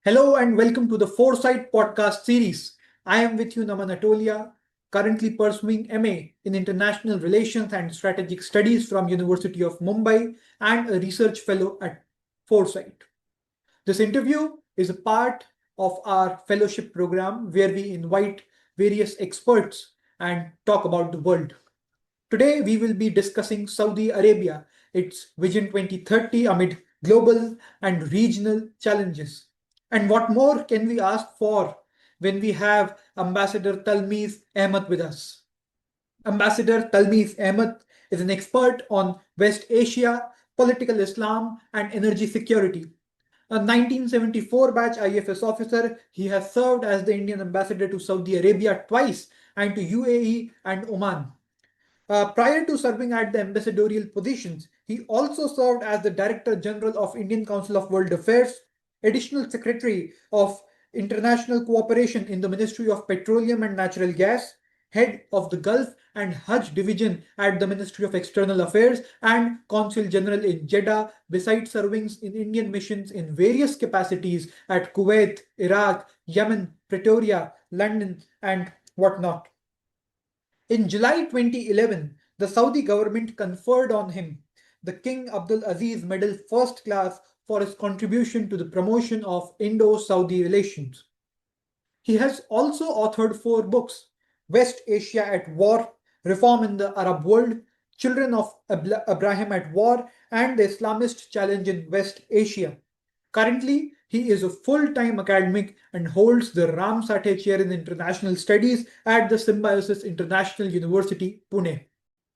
Hello and welcome to the Foresight Podcast series. I am with you, Naman Atolia, currently pursuing MA in International Relations and Strategic Studies from University of Mumbai and a research fellow at Foresight. This interview is a part of our fellowship program where we invite various experts and talk about the world. Today, we will be discussing Saudi Arabia, its Vision 2030 amid global and regional challenges. And what more can we ask for when we have Ambassador Talmiz Ahmad with us? Ambassador Talmiz Ahmad is an expert on West Asia, political Islam, and energy security. A 1974 batch IFS officer, he has served as the Indian ambassador to Saudi Arabia twice and to UAE and Oman. Prior to serving at the ambassadorial positions, he also served as the Director General of Indian Council of World Affairs, Additional Secretary of International Cooperation in the Ministry of Petroleum and Natural Gas, Head of the Gulf and Hajj Division at the Ministry of External Affairs, and Consul General in Jeddah, besides serving in Indian missions in various capacities at Kuwait, Iraq, Yemen, Pretoria, London, and whatnot. In July 2011, the Saudi government conferred on him the King Abdul Aziz Medal First Class for his contribution to the promotion of Indo-Saudi relations. He has also authored four books: West Asia at War, Reform in the Arab World, Children of Abraham at War, and the Islamist Challenge in West Asia. Currently, he is a full-time academic and holds the Ramsate Chair in International Studies at the Symbiosis International University, Pune.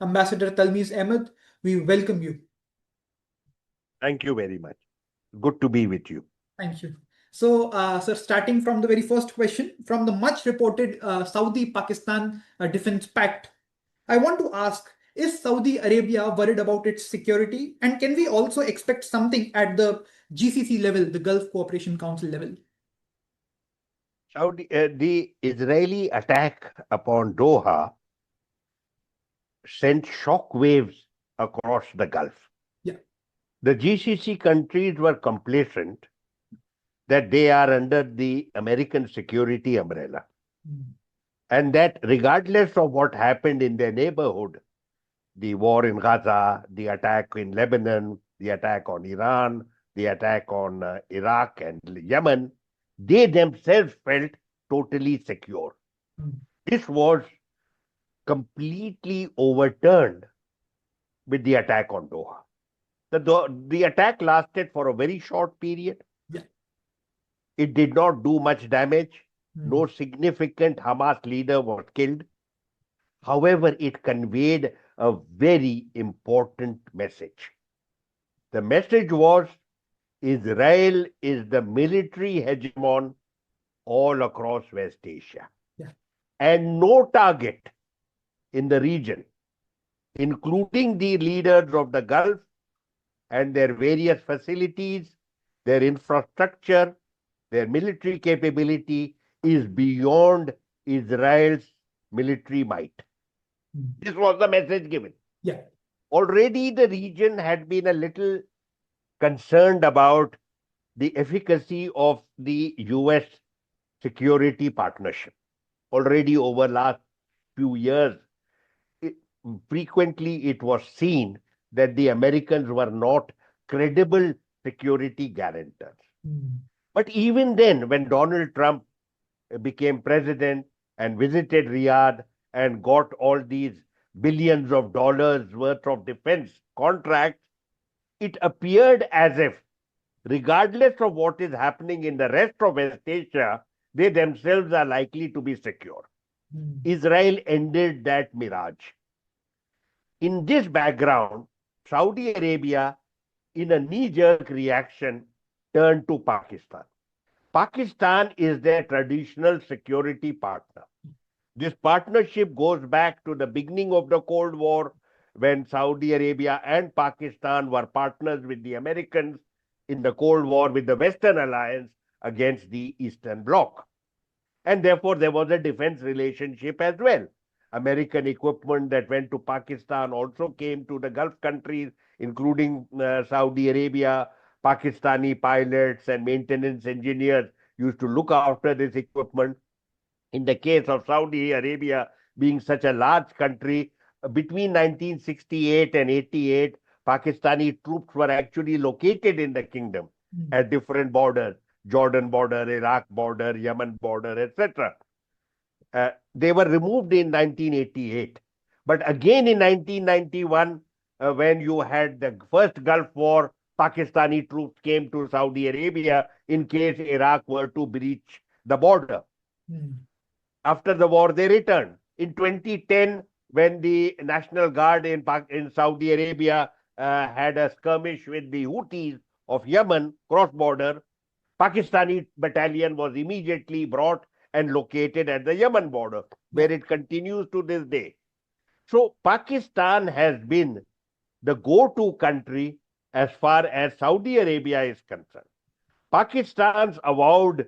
Ambassador Talmiz Ahmad, we welcome you. Thank you very much. Good to be with you. Thank you. So, sir, starting from the very first question, from the much reported Saudi-Pakistan defense pact, I want to ask, is Saudi Arabia worried about its security? And can we also expect something at the GCC level, the Gulf Cooperation Council level? The Israeli attack upon Doha sent shockwaves across the Gulf. Yeah. The GCC countries were complacent that they are under the American security umbrella. And that regardless of what happened in their neighborhood, the war in Gaza, the attack in Lebanon, the attack on Iran, the attack on Iraq and Yemen, they themselves felt totally secure. This was completely overturned with the attack on Doha. The attack lasted for a very short period. Yeah. It did not do much damage. No significant Hamas leader was killed. However, it conveyed a very important message. The message was Israel is the military hegemon all across West Asia. Yeah. And no target in the region, including the leaders of the Gulf and their various facilities, their infrastructure, their military capability, is beyond Israel's military might. This was the message given. Yeah. Already the region had been a little concerned about the efficacy of the US security partnership. Already over last few years, frequently it was seen that the Americans were not credible security guarantors. But even then, when Donald Trump became president and visited Riyadh and got all these billions of dollars worth of defense contracts, it appeared as if, regardless of what is happening in the rest of West Asia, they themselves are likely to be secure. Israel ended that mirage. In this background, Saudi Arabia, in a knee-jerk reaction, turned to Pakistan. Pakistan is their traditional security partner. This partnership goes back to the beginning of the Cold War, when Saudi Arabia and Pakistan were partners with the Americans in the Cold War with the Western Alliance against the Eastern Bloc. And therefore, there was a defense relationship as well. American equipment that went to Pakistan also came to the Gulf countries, including Saudi Arabia. Pakistani pilots and maintenance engineers used to look after this equipment. In the case of Saudi Arabia being such a large country, between 1968 and 88, Pakistani troops were actually located in the kingdom at different borders, Jordan border, Iraq border, Yemen border, etc. They were removed in 1988. But again in 1991, when you had the first Gulf War, Pakistani troops came to Saudi Arabia in case Iraq were to breach the border. After the war, they returned. In 2010, when the National Guard in Saudi Arabia had a skirmish with the Houthis of Yemen cross-border, Pakistani battalion was immediately brought and located at the Yemen border, where it continues to this day. So Pakistan has been the go-to country as far as Saudi Arabia is concerned. Pakistan's avowed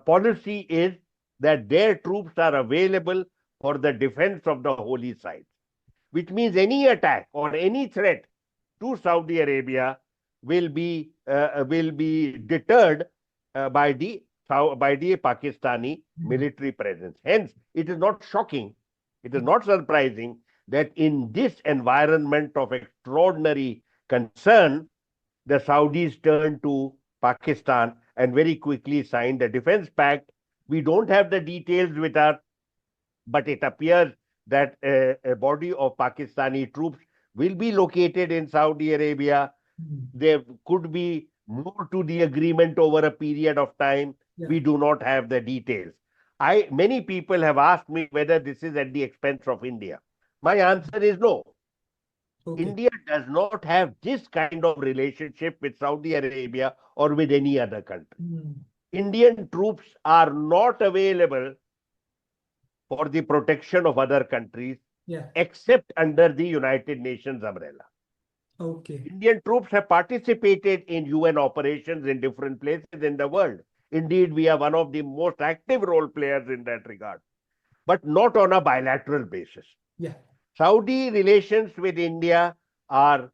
policy is that their troops are available for the defense of the holy sites, which means any attack or any threat to Saudi Arabia will be deterred by the Pakistani military presence. Hence, it is not shocking, it is not surprising that in this environment of extraordinary concern, the Saudis turned to Pakistan and very quickly signed a defense pact. We don't have the details with us, but it appears that a body of Pakistani troops will be located in Saudi Arabia. There could be more to the agreement over a period of time. We do not have the details. Many people have asked me whether this is at the expense of India. My answer is no. India does not have this kind of relationship with Saudi Arabia or with any other country. Indian troops are not available for the protection of other countries except under the United Nations umbrella. Indian troops have participated in UN operations in different places in the world. Indeed, we are one of the most active role players in that regard, but not on a bilateral basis. Saudi relations with India are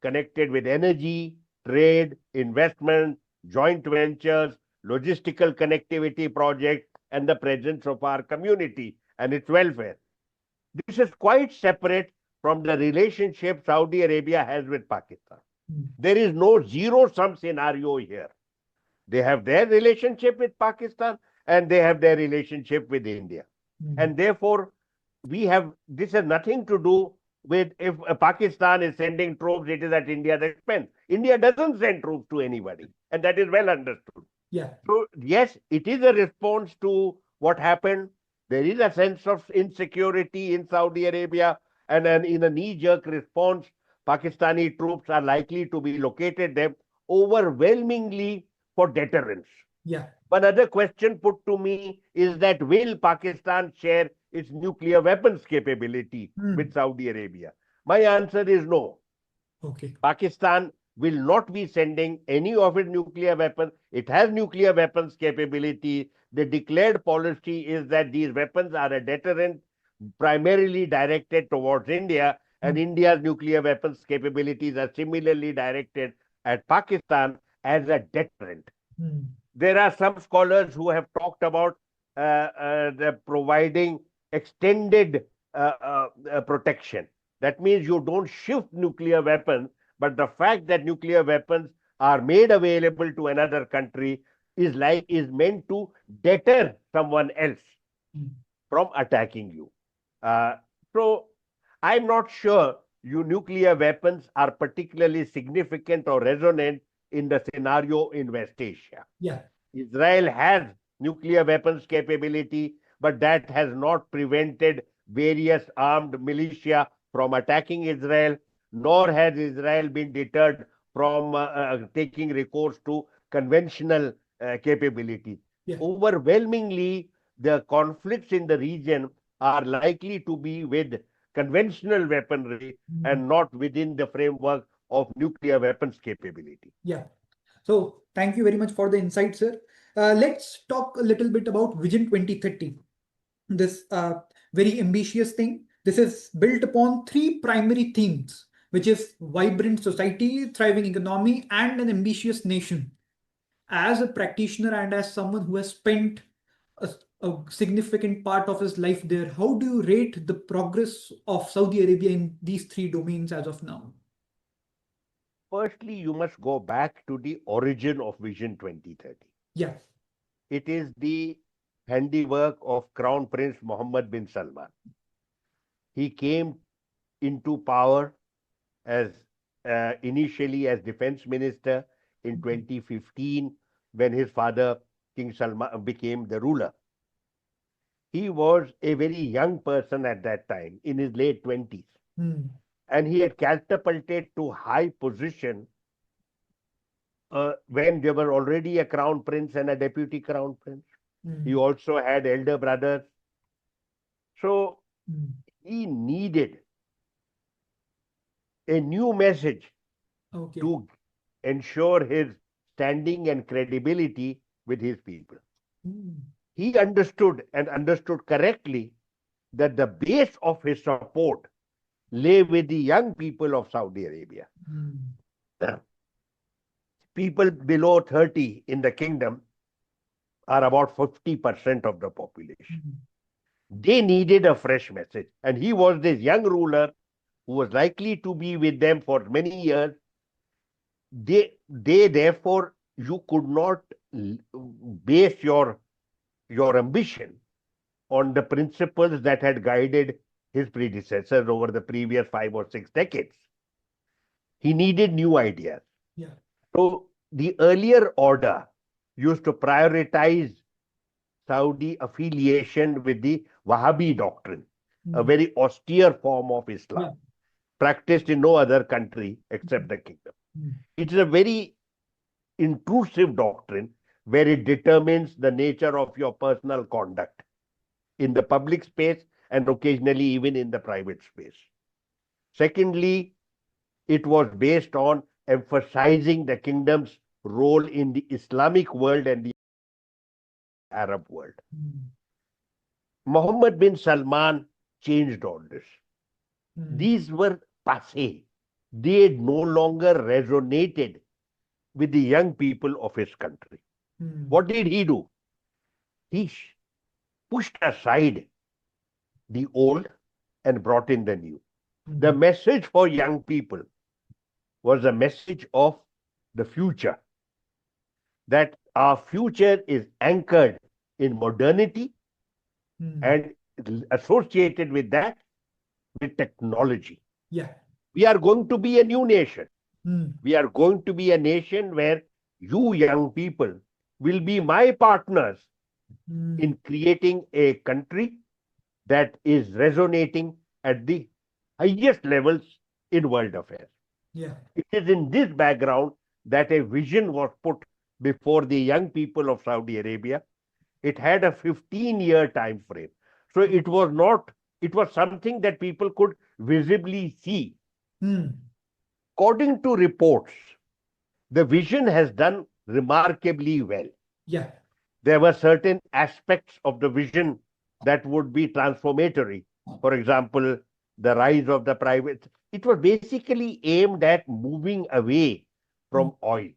connected with energy, trade, investment, joint ventures, logistical connectivity projects, and the presence of our community and its welfare. This is quite separate from the relationship Saudi Arabia has with Pakistan. There is no zero-sum scenario here. They have their relationship with Pakistan and they have their relationship with India. And therefore, this has nothing to do with if Pakistan is sending troops, it is at India's expense. India doesn't send troops to anybody, and that is well understood. So, yes, it is a response to what happened. There is a sense of insecurity in Saudi Arabia, and in a knee-jerk response, Pakistani troops are likely to be located there overwhelmingly for deterrence. One other question put to me is that will Pakistan share its nuclear weapons capability with Saudi Arabia? My answer is no. Pakistan will not be sending any of its nuclear weapons. It has nuclear weapons capability. The declared policy is that these weapons are a deterrent primarily directed towards India, and India's nuclear weapons capabilities are similarly directed at Pakistan as a deterrent. There are some scholars who have talked about the providing extended protection. That means you don't shift nuclear weapons, but the fact that nuclear weapons are made available to another country is meant to deter someone else from attacking you. So I'm not sure nuclear weapons are particularly significant or resonant in the scenario in West Asia. Israel has nuclear weapons capability, but that has not prevented various armed militia from attacking Israel, nor has Israel been deterred from taking recourse to conventional capabilities. Overwhelmingly, the conflicts in the region are likely to be with conventional weaponry and not within the framework of nuclear weapons capability. So thank you very much for the insight, sir. Let's talk a little bit about Vision 2030. This very ambitious thing. This is built upon three primary themes, which is vibrant society, thriving economy, and an ambitious nation. as a practitioner and as someone who has spent a, a significant part of his life there, how do you rate the progress of Saudi Arabia in these three domains as of now? Firstly, you must go back to the origin of Vision 2030. Yeah. It is the handiwork of Crown Prince Mohammed bin Salman. He came into power as initially as defense minister in 2015 when his father King Salman became the ruler. He was a very young person at that time, in his late 20s, and he had catapulted to high position when there were already a crown prince and a deputy crown prince. He also had elder brothers. So he needed a new message to ensure his standing and credibility with his people. He understood and understood correctly that the base of his support lay with the young people of Saudi Arabia. People below 30 in the kingdom are about 50% of the population. They needed a fresh message. And he was this young ruler who was likely to be with them for many years. They therefore, you could not base your ambition on the principles that had guided his predecessors over the previous 5 or 6 decades. He needed new ideas. So the earlier order used to prioritize Saudi affiliation with the Wahhabi doctrine, a very austere form of Islam, practiced in no other country except the kingdom. It is a very intrusive doctrine where it determines the nature of your personal conduct in the public space and occasionally even in the private space. Secondly, it was based on emphasizing the kingdom's role in the Islamic world and the Arab world. Mohammed bin Salman changed all this. These were passé. They no longer resonated with the young people of his country. What did he do? He pushed aside the old and brought in the new. The message for young people was a message of the future, that our future is anchored in modernity and associated with that with technology. We are going to be a new nation. We are going to be a nation where you young people will be my partners in creating a country that is resonating at the highest levels in world affairs. It is in this background that a vision was put before the young people of Saudi Arabia. It had a 15-year time frame. So it was something that people could visibly see. According to reports, the vision has done remarkably well. There were certain aspects of the vision that would be transformatory. For example, the rise of the private. It was basically aimed at moving away from oil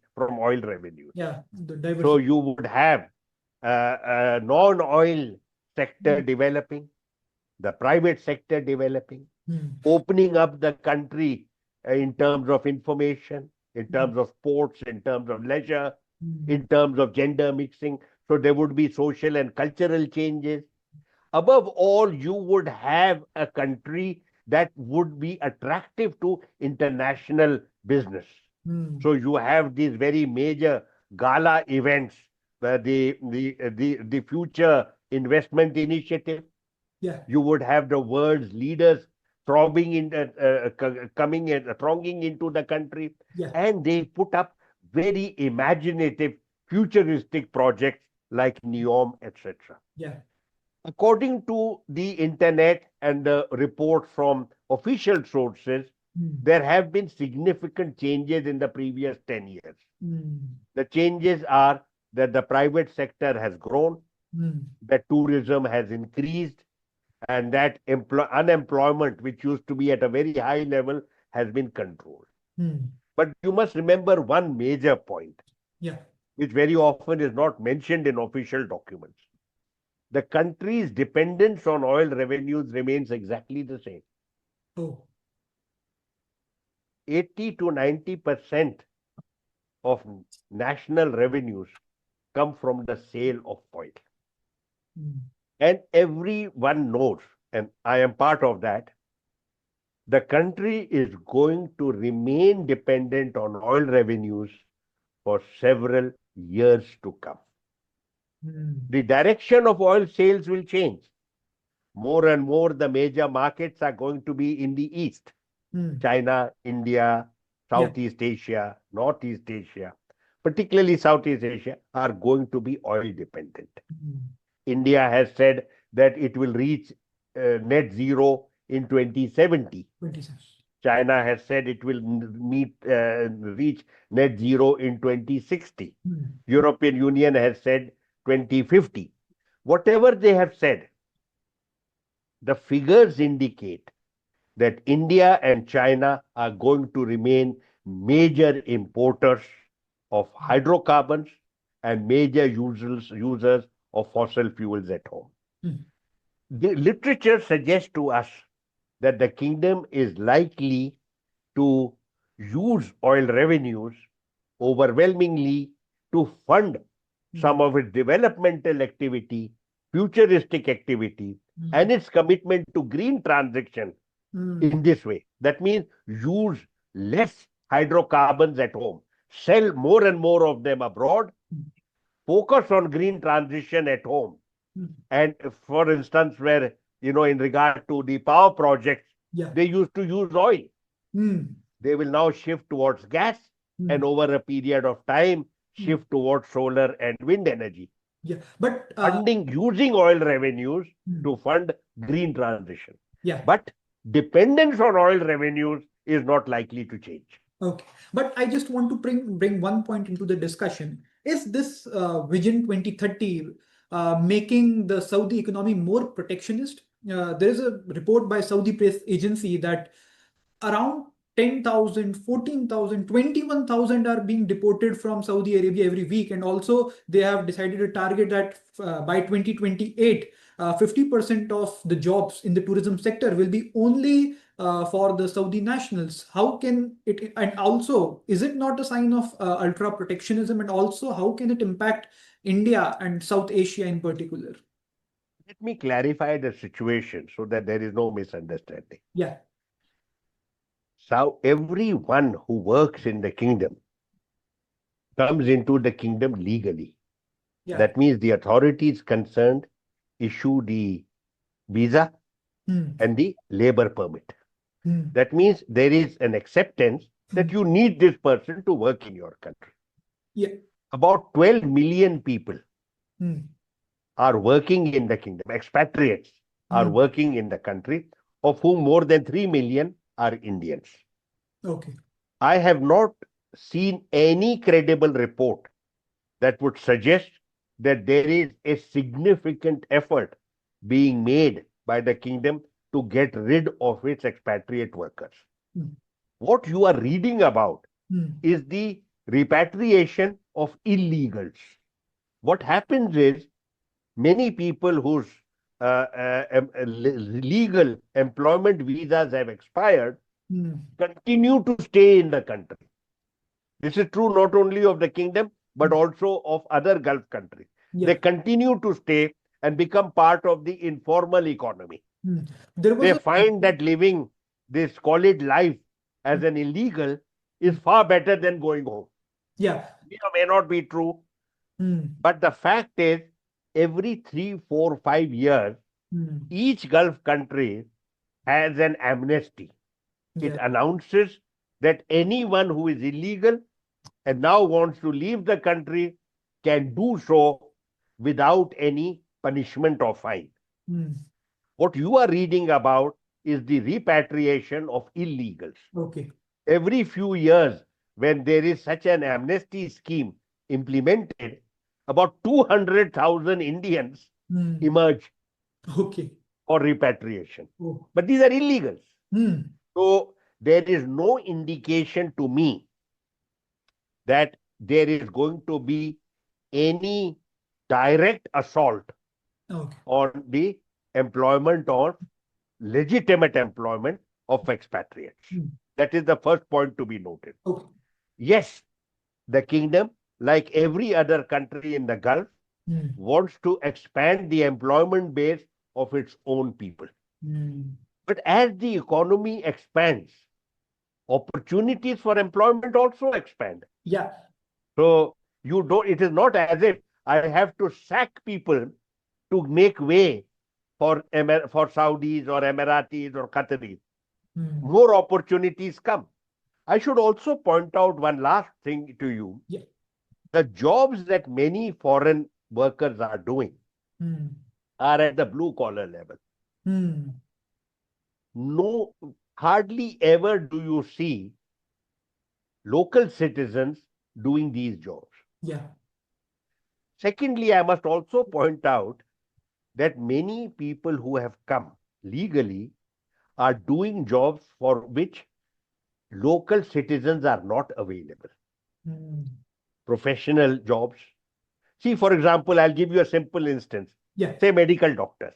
revenue. So you would have non-oil sector developing, the private sector developing, opening up the country in terms of information, in terms of sports, in terms of leisure, in terms of gender mixing. So there would be social and cultural changes. Above all, you would have a country that would be attractive to international business. So you have these very major gala events, the Future Investment Initiative. You would have the world's leaders thronging into the country, and they put up very imaginative, futuristic projects like NEOM, etc. According to the internet and the report from official sources, there have been significant changes in the previous 10 years. The changes are that the private sector has grown, that tourism has increased, and that unemployment, which used to be at a very high level, has been controlled. But you must remember one major point, which very often is not mentioned in official documents. The country's dependence on oil revenues remains exactly the same. Oh. 80 to 90% of national revenues come from the sale of oil. And everyone knows, and I am part of that, the country is going to remain dependent on oil revenues for several years to come. The direction of oil sales will change. More and more, the major markets are going to be in the East. China, India, Southeast Asia, Northeast Asia, particularly Southeast Asia, are going to be oil dependent. India has said that it will reach net zero in 2070. China has said it will reach net zero in 2060. European Union has said 2050. Whatever they have said, the figures indicate that India and China are going to remain major importers of hydrocarbons and major users of fossil fuels at home. The literature suggests to us that the kingdom is likely to use oil revenues overwhelmingly to fund some of its developmental activity, futuristic activity, and its commitment to green transition in this way. That means use less hydrocarbons at home, sell more and more of them abroad, focus on green transition at home. And for instance, where, in regard to the power projects, they used to use oil. They will now shift towards gas and over a period of time shift towards solar and wind energy. But using oil revenues to fund green transition. But dependence on oil revenues is not likely to change. Okay, but I just want to bring one point into the discussion. Is this Vision 2030 making the Saudi economy more protectionist? There is a report by Saudi press agency that around 10,000, 14,000, 21,000 are being deported from Saudi Arabia every week. And also they have decided a target that by 2028, 50% of the jobs in the tourism sector will be only for the Saudi nationals. How can it, and also, is it not a sign of ultra protectionism? And also, how can it impact India and South Asia in particular? Let me clarify the situation so that there is no misunderstanding. So everyone who works in the kingdom comes into the kingdom legally. That means the authorities concerned issue the visa and the labor permit. That means there is an acceptance that you need this person to work in your country. About 12 million people are working in the kingdom. Expatriates are working in the country, of whom more than 3 million are Indians. Okay. I have not seen any credible report that would suggest that there is a significant effort being made by the kingdom to get rid of its expatriate workers. What you are reading about is the repatriation of illegals. What happens is many people whose legal employment visas have expired continue to stay in the country. This is true not only of the kingdom, but also of other Gulf countries. They continue to stay and become part of the informal economy. They find that living this college life as an illegal is far better than going home. May not be true, but the fact is, every 3, 4, 5 years, each Gulf country has an amnesty. It announces that anyone who is illegal and now wants to leave the country can do so without any punishment or fine. What you are reading about is the repatriation of illegals. Every few years, when there is such an amnesty scheme implemented, about 200,000 Indians emerge for repatriation. But these are illegals. So there is no indication to me that there is going to be any direct assault Okay. on the employment or legitimate employment of expatriates. That is the first point to be noted. Okay. Yes, the kingdom, like every other country in the Gulf, wants to expand the employment base of its own people. But as the economy expands, opportunities for employment also expand. Yeah. So it is not as if I have to sack people to make way for Saudis or Emiratis or Qataris. More opportunities come. I should also point out one last thing to you. Yeah. The jobs that many foreign workers are doing are at the blue collar level. No, hardly ever do you see local citizens doing these jobs. Yeah. Secondly, I must also point out that many people who have come legally are doing jobs for which local citizens are not available. Professional jobs. See, for example, I'll give you a simple instance. Yeah. Say medical doctors.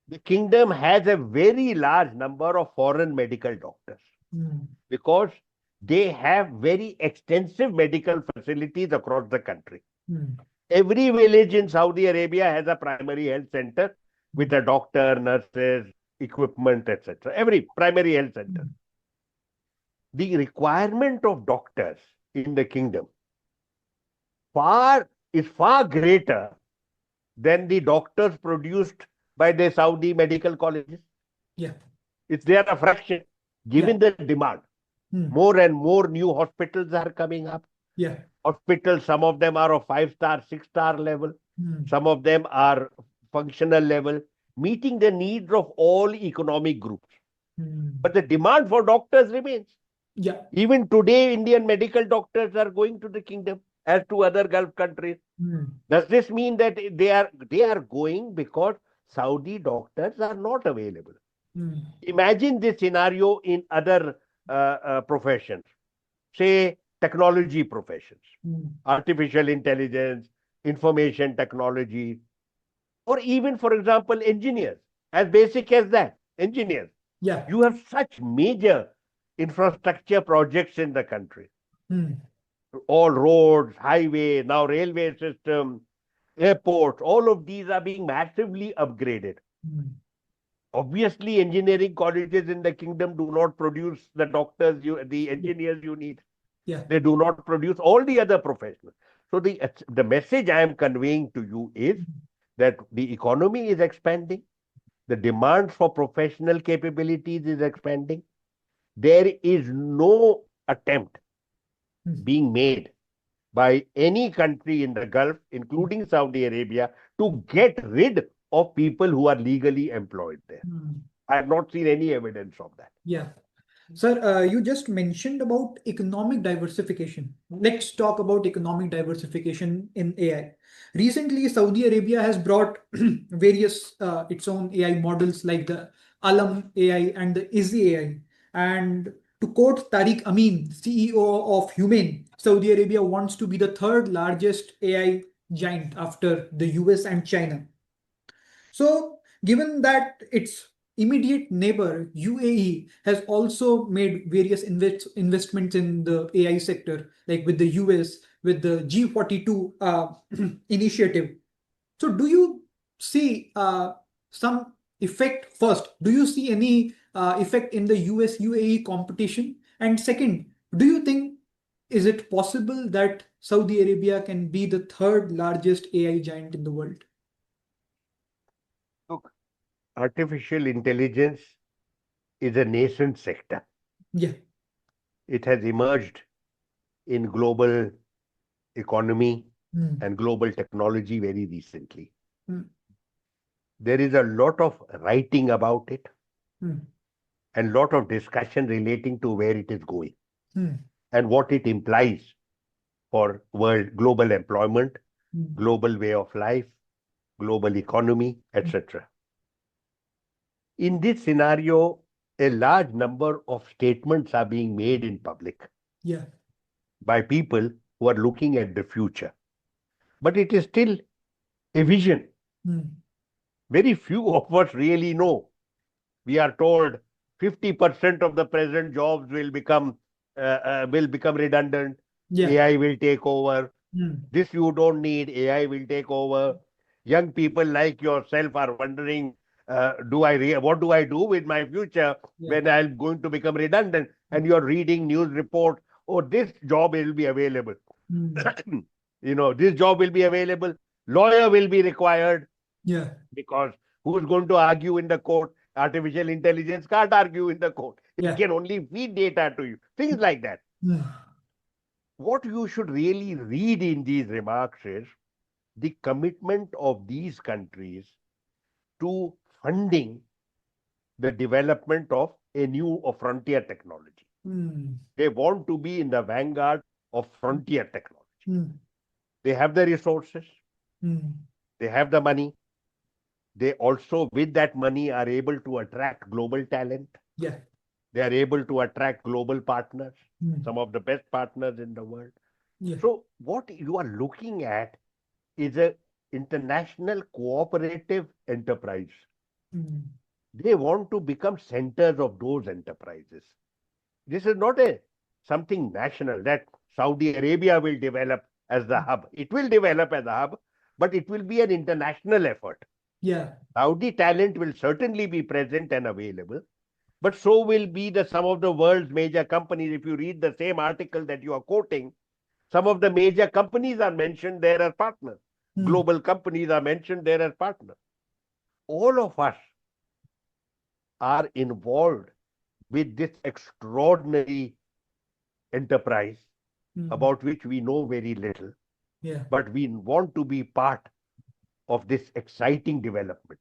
The kingdom has a very large number of foreign medical doctors because they have very extensive medical facilities across the country. Every village in Saudi Arabia has a primary health center with a doctor, nurses, equipment, etc. Every primary health center. The requirement of doctors in the kingdom is far greater than the doctors produced by the Saudi medical colleges. Yeah. It's there a fraction given the demand. More and more new hospitals are coming up. Yeah. Hospitals, some of them are of 5-star, 6-star level. Some of them are functional level, meeting the needs of all economic groups. But the demand for doctors remains. Yeah. Even today, Indian medical doctors are going to the kingdom as to other Gulf countries. Does this mean that they are going because Saudi doctors are not available? Imagine this scenario in other professions, say technology professions, artificial intelligence, information technology, or even, for example, engineers, as basic as that, engineers. Yeah. You have such major infrastructure projects in the country. All roads, highways, now railway system, airports, all of these are being massively upgraded. Obviously, engineering colleges in the kingdom do not produce the doctors, the engineers you need. Yeah. They do not produce all the other professionals. So the message I am conveying to you is that the economy is expanding. The demand for professional capabilities is expanding. There is no attempt being made by any country in the Gulf, including Saudi Arabia, to get rid of people who are legally employed there. I have not seen any evidence of that. Yeah. Sir, you just mentioned about economic diversification. Let's talk about economic diversification in AI. Recently, Saudi Arabia has brought various its own AI models like the Alam AI and the Izzy AI. And to quote Tariq Amin, CEO of Humane, Saudi Arabia wants to be the third largest AI giant after the US and China. So, given that its immediate neighbor UAE has also made various investments in the AI sector, like with the US, with the G42 initiative. So, do you see some effect first? Do you see any effect in the US UAE competition? And second, do you think is it possible that Saudi Arabia can be the third largest AI giant in the world? Look, artificial intelligence is a nascent sector. Yeah. It has emerged in global economy and global technology very recently. There is a lot of writing about it and lot of discussion relating to where it is going and what it implies for global employment, global way of life, global economy, etc. In this scenario, a large number of statements are being made in public by people who are looking at the future. But it is still a vision. Very few of us really know. We are told 50% of the present jobs will become redundant. Yeah. AI will take over. This you don't need. AI will take over. Young people like yourself are wondering, what do I do with my future Yeah. when I'm going to become redundant? And you're reading news report. Oh, this job will be available. This job will be available. Lawyer will be required Yeah. because who's going to argue in the court? Artificial intelligence can't argue in the court. It Yeah. can only feed data to you. Things like that. What you should really read in these remarks is the commitment of these countries to funding the development of a new or frontier technology. They want to be in the vanguard of frontier technology. They have the resources. They have the money. They also, with that money, are able to attract global talent. Yeah. They are able to attract global partners, some of the best partners in the world. Yeah. So what you are looking at is an international cooperative enterprise. They want to become centers of those enterprises. This is not something national that Saudi Arabia will develop as the hub. It will develop as a hub, but it will be an international effort. Yeah. Saudi talent will certainly be present and available, but so will be some of the world's major companies. If you read the same article that you are quoting, some of the major companies are mentioned there as partners. Global companies are mentioned there as partners. All of us are involved with this extraordinary enterprise about which we know very little, but we want to be part of this exciting development.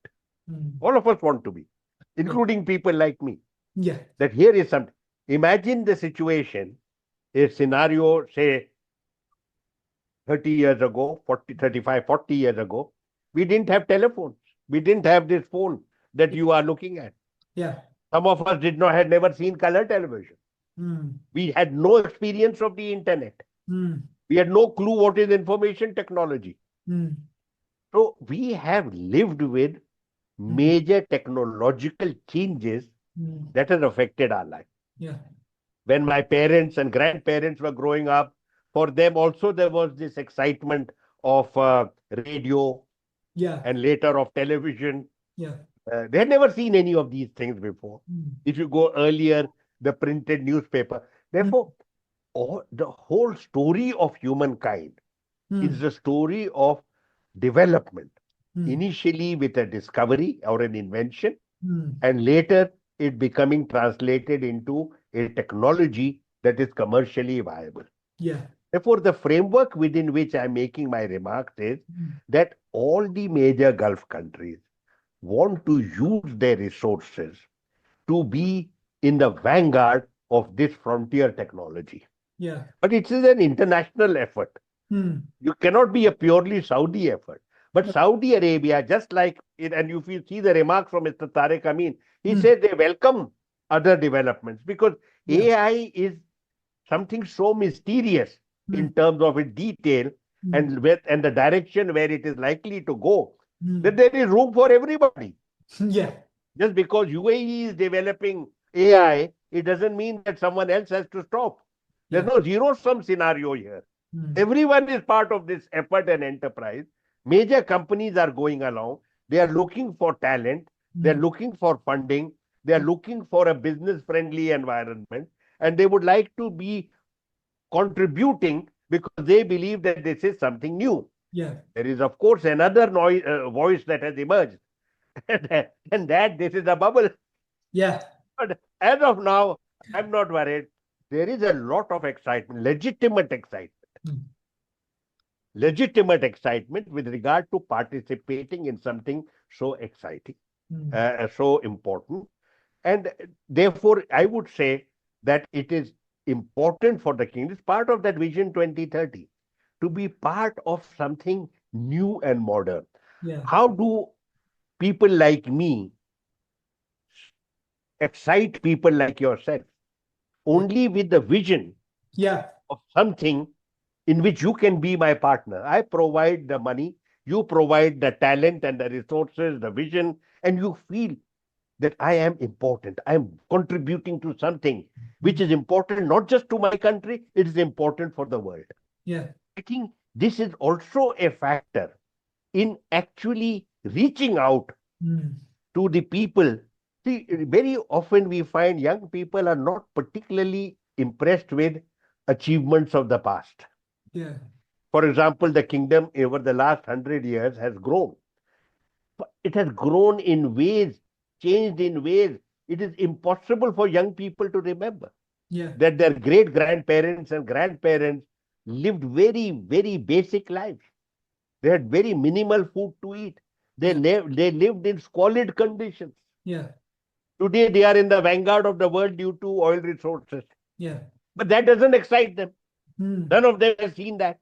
All of us want to be, including people like me. Yeah. That here is something. Imagine the situation, a scenario, say 30 years ago, 40, 35, 40 years ago, we didn't have telephones. We didn't have this phone that you are looking at. Yeah. Some of us had never seen color television. We had no experience of the internet. We had no clue what is information technology. So we have lived with major technological changes that has affected our life. Yeah. When my parents and grandparents were growing up, for them also there was this excitement of radio and later of television. They had never seen any of these things before. If you go earlier, the printed newspaper. Therefore, the whole story of humankind is the story of development. Initially with a discovery or an invention, and later it becoming translated into a technology that is commercially viable. Therefore, the framework within which I'm making my remarks is that all the major Gulf countries want to use their resources to be in the vanguard of this frontier technology. But it is an international effort. You cannot be a purely Saudi effort. But Saudi Arabia, just like it, and if you see the remarks from Mr. Tariq Amin, he said they welcome other developments because AI is something so mysterious in terms of its detail and the direction where it is likely to go, that there is room for everybody. Just because UAE is developing AI, it doesn't mean that someone else has to stop. There's no zero-sum scenario here. Everyone is part of this effort and enterprise. Major companies are going along. They are looking for talent. They're looking for funding. They're looking for a business-friendly environment. And they would like to be contributing because they believe that this is something new. There is, of course, another voice that has emerged. and that this is a bubble. But as of now, I'm not worried. There is a lot of excitement, legitimate excitement with regard to participating in something so exciting, so important. And therefore, I would say that it is important for the king, it's part of that Vision 2030, to be part of something new and modern. How do people like me excite people like yourself? Only with the vision of something in which you can be my partner. I provide the money, you provide the talent and the resources, the vision, and you feel that I am important. I am contributing to something which is important not just to my country, it is important for the world. Yeah. I think this is also a factor in actually reaching out Mm. to the people. See, very often we find young people are not particularly impressed with achievements of the past. Yeah. For example, the kingdom over the last 100 years has grown. But it has grown in ways, changed in ways it is impossible for young people to remember. Yeah. That their great grandparents and grandparents lived very, very basic lives. They had very minimal food to eat. Yeah. They lived in squalid conditions. Yeah. Today, they are in the vanguard of the world due to oil resources. Yeah. But that doesn't excite them. Mm. None of them have seen that.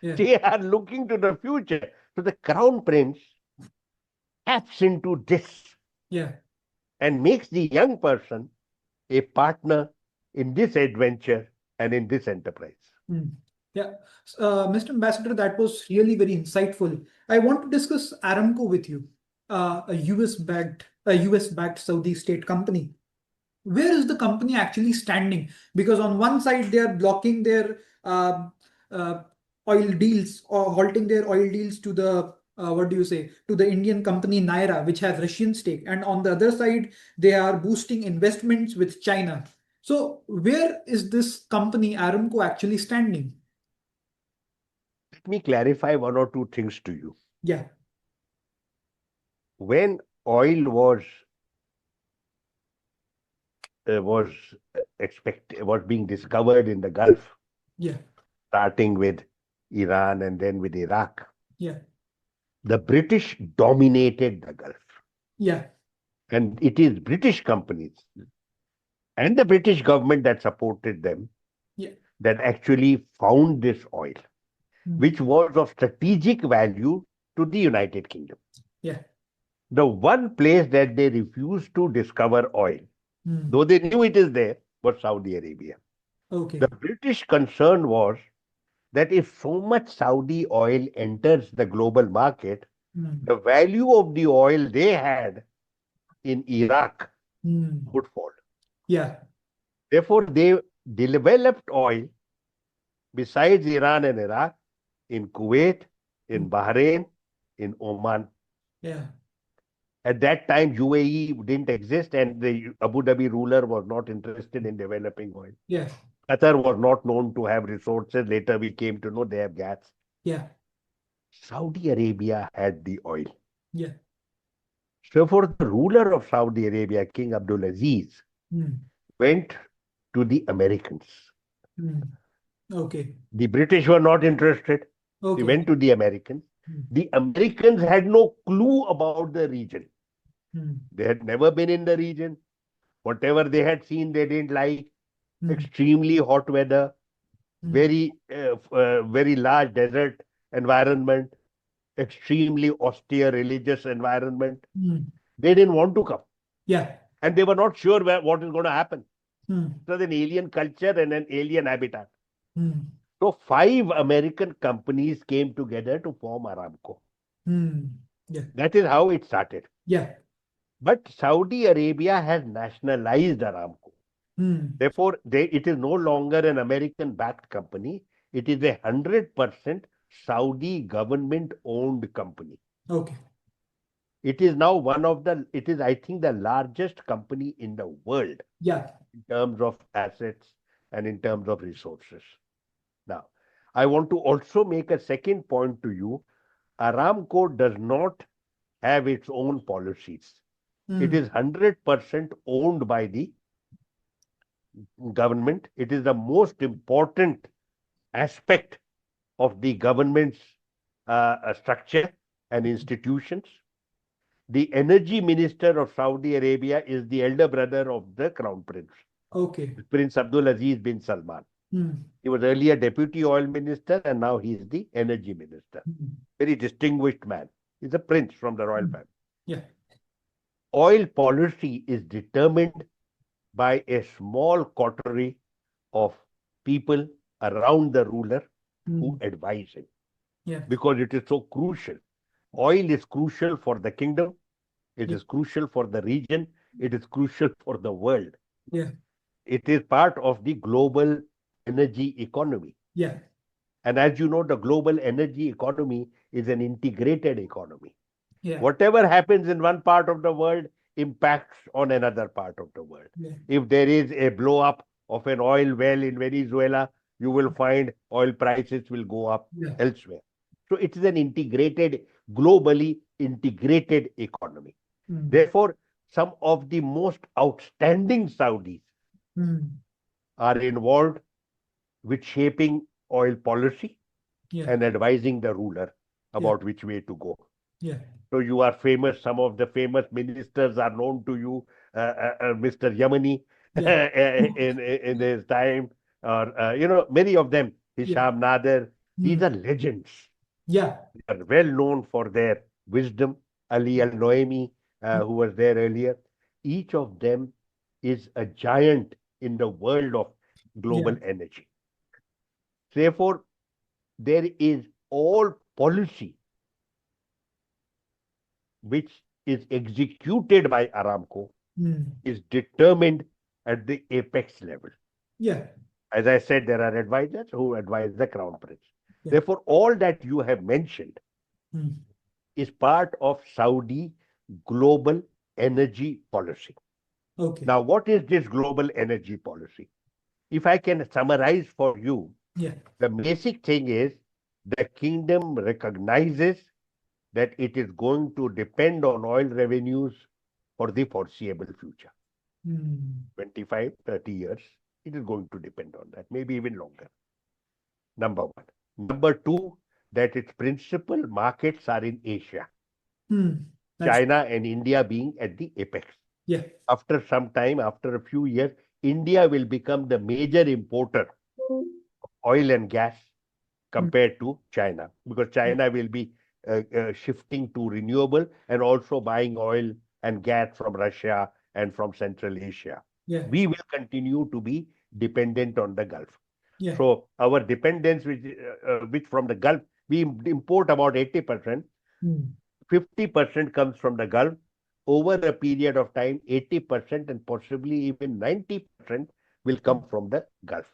Yeah. They are looking to the future. So the crown prince taps into this Yeah. and makes the young person a partner in this adventure and in this enterprise. Mm. Yeah. Mr. Ambassador, that was really very insightful. I want to discuss Aramco with you, a US backed Saudi state company. Where is the company actually standing? Because on one side they are blocking their uh, oil deals or halting their oil deals to the what do you say, to the Indian company Naira, which has Russian stake, and on the other side they are boosting investments with China. So where is this company Aramco actually standing? Let me clarify one or two things to you. Yeah. When oil was was being discovered in the Gulf, Yeah. starting with Iran and then with Iraq, Yeah. the British dominated the Gulf. Yeah. And it is British companies and the British government that supported them Yeah. that actually found this oil, which was of strategic value to the United Kingdom. Yeah. The one place that they refused to discover oil, Mm. though they knew it is there, was Saudi Arabia. The Okay. British concern was that if so much Saudi oil enters the global market, Mm. the value of the oil they had in Iraq Mm. would fall. Yeah. Therefore, they developed oil besides Iran and Iraq in Kuwait, Mm. in Bahrain, in Oman. Yeah. At that time, UAE didn't exist and the Abu Dhabi ruler was not interested in developing oil. Yeah. Qatar was not known to have resources. Later, we came to know they have gas. Yeah. Saudi Arabia had the oil. Yeah. So, for the ruler of Saudi Arabia, King Abdulaziz, Mm. went to the Americans. Mm. Okay. The British were not interested. He Okay. went to the Americans. Mm. The Americans had no clue about the region. Mm. They had never been in the region. Whatever they had seen, they didn't like. Mm. Extremely hot weather, Mm. very large desert environment, extremely austere religious environment. Mm. They didn't want to come. Yeah. And they were not sure what is going to happen. Mm. It was an alien culture and an alien habitat. Mm. So 5 American companies came together to form Aramco. Mm. Yeah. That is how it started. Yeah. But Saudi Arabia has nationalized Aramco. Mm. Therefore, it is no longer an American-backed company. It is 100% Saudi government-owned company. Okay. It is now it is, I think, the largest company in the world Yeah. in terms of assets and in terms of resources. Now, I want to also make a second point to you. Aramco does not have its own policies. It Mm. is 100% owned by the government. It is the most important aspect of the government's structure and institutions. The energy minister of Saudi Arabia is the elder brother of the crown prince, Okay. Prince Abdulaziz bin Salman. Mm. He was earlier deputy oil minister and now he is the energy minister. Mm. Very distinguished man. He's a prince from the royal Mm. family. Yeah. Oil policy is determined by a small coterie of people around the ruler to advise him Yeah. because it is so crucial. Oil is crucial for the kingdom, it Yeah. is crucial for the region, it is crucial for the world. Yeah. It is part of the global energy economy. Yeah. And as you know, the global energy economy is an integrated economy. Yeah. Whatever happens in one part of the world impacts on another part of the world. Yeah. If there is a blow up of an oil well in Venezuela, you will find oil prices will go up Yeah. elsewhere. So it is an integrated, globally integrated economy. Therefore, some of the most outstanding Saudis are involved with shaping oil policy Yeah. and advising the ruler Yeah. about which way to go. Yeah. So you are famous. Some of the famous ministers are known to you. Mr. Yamani Yeah. in his time, or many of them. Yeah. Hisham Nader. These Mm. are legends. Yeah. They are well known for their wisdom. Ali Al Noemi, who was there earlier. Each of them is a giant in the world of Yeah. global energy. Therefore, there is all policy which is executed by Aramco is determined at the apex level. Yeah. As I said, there are advisors who advise the crown prince. Yeah. Therefore, all that you have mentioned is part of Saudi global energy policy. Okay. Now, what is this global energy policy? If I can summarize for you, Yeah. the basic thing is the kingdom recognizes that it is going to depend on oil revenues for the foreseeable future. 25, 30 years, it is going to depend on that, maybe even longer. Number one. Number two, that its principal markets are in Asia, China and India being at the apex. Yeah. After some time, after a few years, India will become the major importer of oil and gas compared to China, because China will be shifting to renewable and also buying oil and gas from Russia and from Central Asia. Yeah. We will continue to be dependent on the Gulf. Yeah. So our dependence, which from the Gulf, we import about 80%, 50% comes from the Gulf. Over a period of time, 80% and possibly even 90% will come from the Gulf.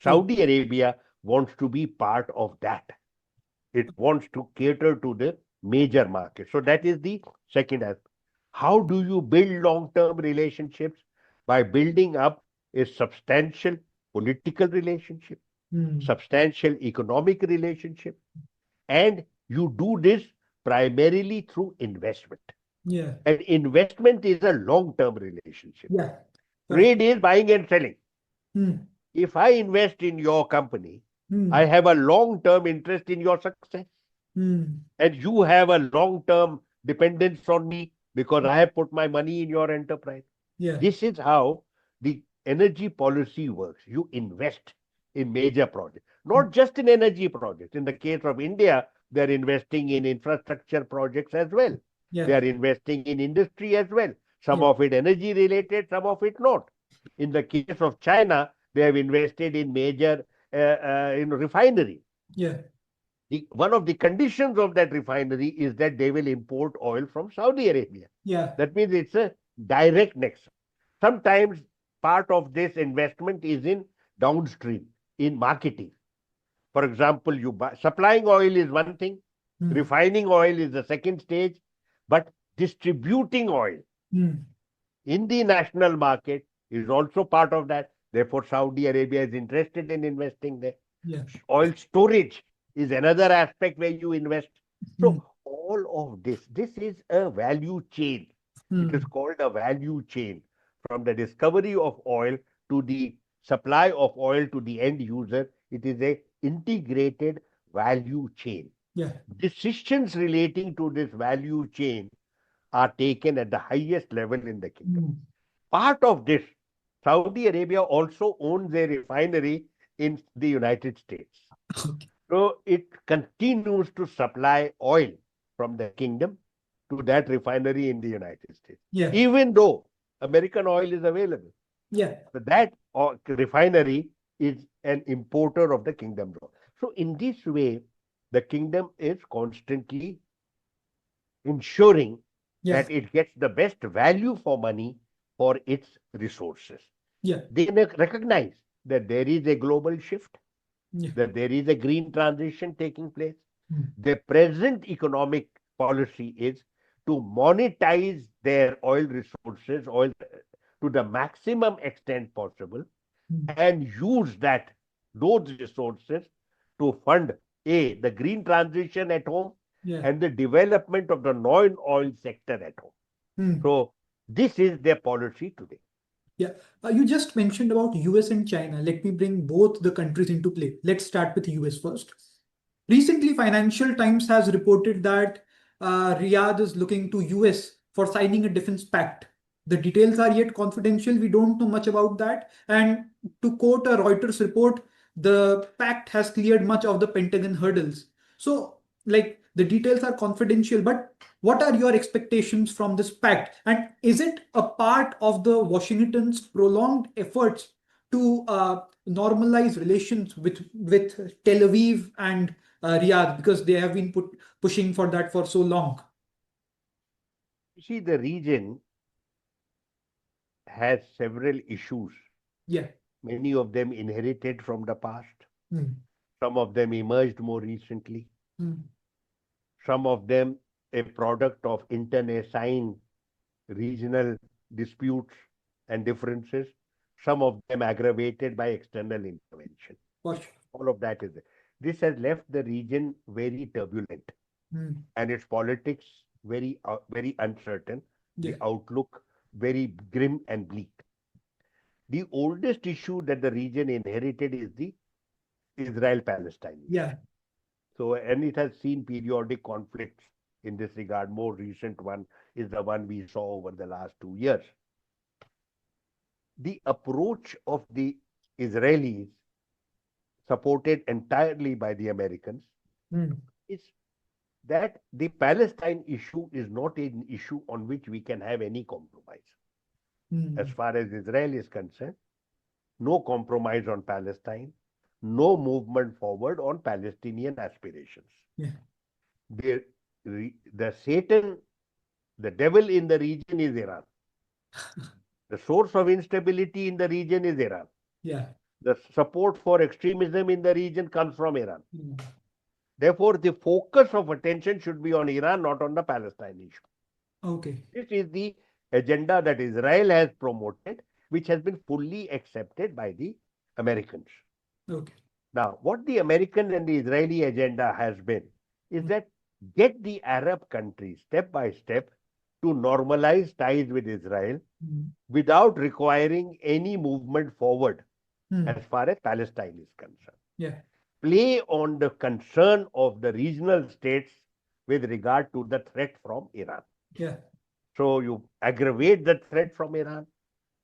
Saudi Arabia wants to be part of that. It wants to cater to the major market. So that is the second aspect. How do you build long-term relationships? By building up a substantial political relationship, substantial economic relationship, and you do this primarily through investment. Yeah. And investment is a long-term relationship. Yeah. Trade is buying and selling. Hmm. If I invest in your company, Hmm. I have a long-term interest in your success. And you have a long-term dependence on me because I have put my money in your enterprise. Yeah. This is how the energy policy works. You invest in major projects, not just in energy projects. In the case of India, they're investing in infrastructure projects as well. Yeah. They are investing in industry as well. Some Yeah. of it energy related, some of it not. In the case of China, they have invested in major refinery. Yeah. One of the conditions of that refinery is that they will import oil from Saudi Arabia. Yeah. That means it's a direct nexus. Sometimes part of this investment is in downstream, in marketing. For example, supplying oil is one thing, refining oil is the second stage, but distributing oil in the national market is also part of that. Therefore, Saudi Arabia is interested in investing there. Yeah. Oil storage is another aspect where you invest. So all of this is a value chain. It is called a value chain from the discovery of oil to the supply of oil to the end user. It is a integrated value chain. Yeah. Decisions relating to this value chain are taken at the highest level in the kingdom. Part of this, Saudi Arabia also owns a refinery in the United States. Okay. So it continues to supply oil from the kingdom to that refinery in the United States. Yeah. Even though American oil is available. Yeah. But that refinery is an importer of the kingdom. So in this way, the kingdom is constantly ensuring Yeah. that it gets the best value for money for its resources. Yeah. They recognize that there is a global shift, Yeah. that there is a green transition taking place. Mm. The present economic policy is to monetize their oil resources, oil to the maximum extent possible, Mm. and use those resources to fund the green transition at home Yeah. and the development of the non-oil sector at home. Mm. So this is their policy today. Yeah. You just mentioned about US and China. Let me bring both the countries into play. Let's start with US first. Recently, Financial Times has reported that Riyadh is looking to US for signing a defense pact. The details are yet confidential. We don't know much about that. And to quote a Reuters report, the pact has cleared much of the Pentagon hurdles. So, like, the details are confidential, but what are your expectations from this pact? And is it a part of the Washington's prolonged efforts to normalize relations with Tel Aviv and Riyadh, because they have been pushing for that for so long? You see, the region has several issues, Yeah. many of them inherited from the past, Mm. some of them emerged more recently, Mm. some of them a product of internecine regional disputes and differences, some of them aggravated by external intervention. For sure. All of that is there. This has left the region very turbulent Mm. and its politics very uncertain, the Yeah. outlook very grim and bleak. The oldest issue that the region inherited is the Israel-Palestine issue. Yeah. So, and it has seen periodic conflicts in this regard. More recent one is the one we saw over the last 2 years. The approach of the Israelis, supported entirely by the Americans, Mm. is that the Palestine issue is not an issue on which we can have any compromise. As Mm. far as Israel is concerned, no compromise on Palestine, no movement forward on Palestinian aspirations. Yeah. The, the Satan, the devil in the region is Iran. The source of instability in the region is Iran. Yeah. The support for extremism in the region comes from Iran. Mm. Therefore, the focus of attention should be on Iran, not on the Palestine issue. Okay. This is the agenda that Israel has promoted, which has been fully accepted by the Americans. Okay. Now, what the American and the Israeli agenda has been is Mm. that get the Arab countries step by step to normalize ties with Israel Mm. without requiring any movement forward Mm. as far as Palestine is concerned. Yeah. Play on the concern of the regional states with regard to the threat from Iran. Yeah. So you aggravate the threat from Iran,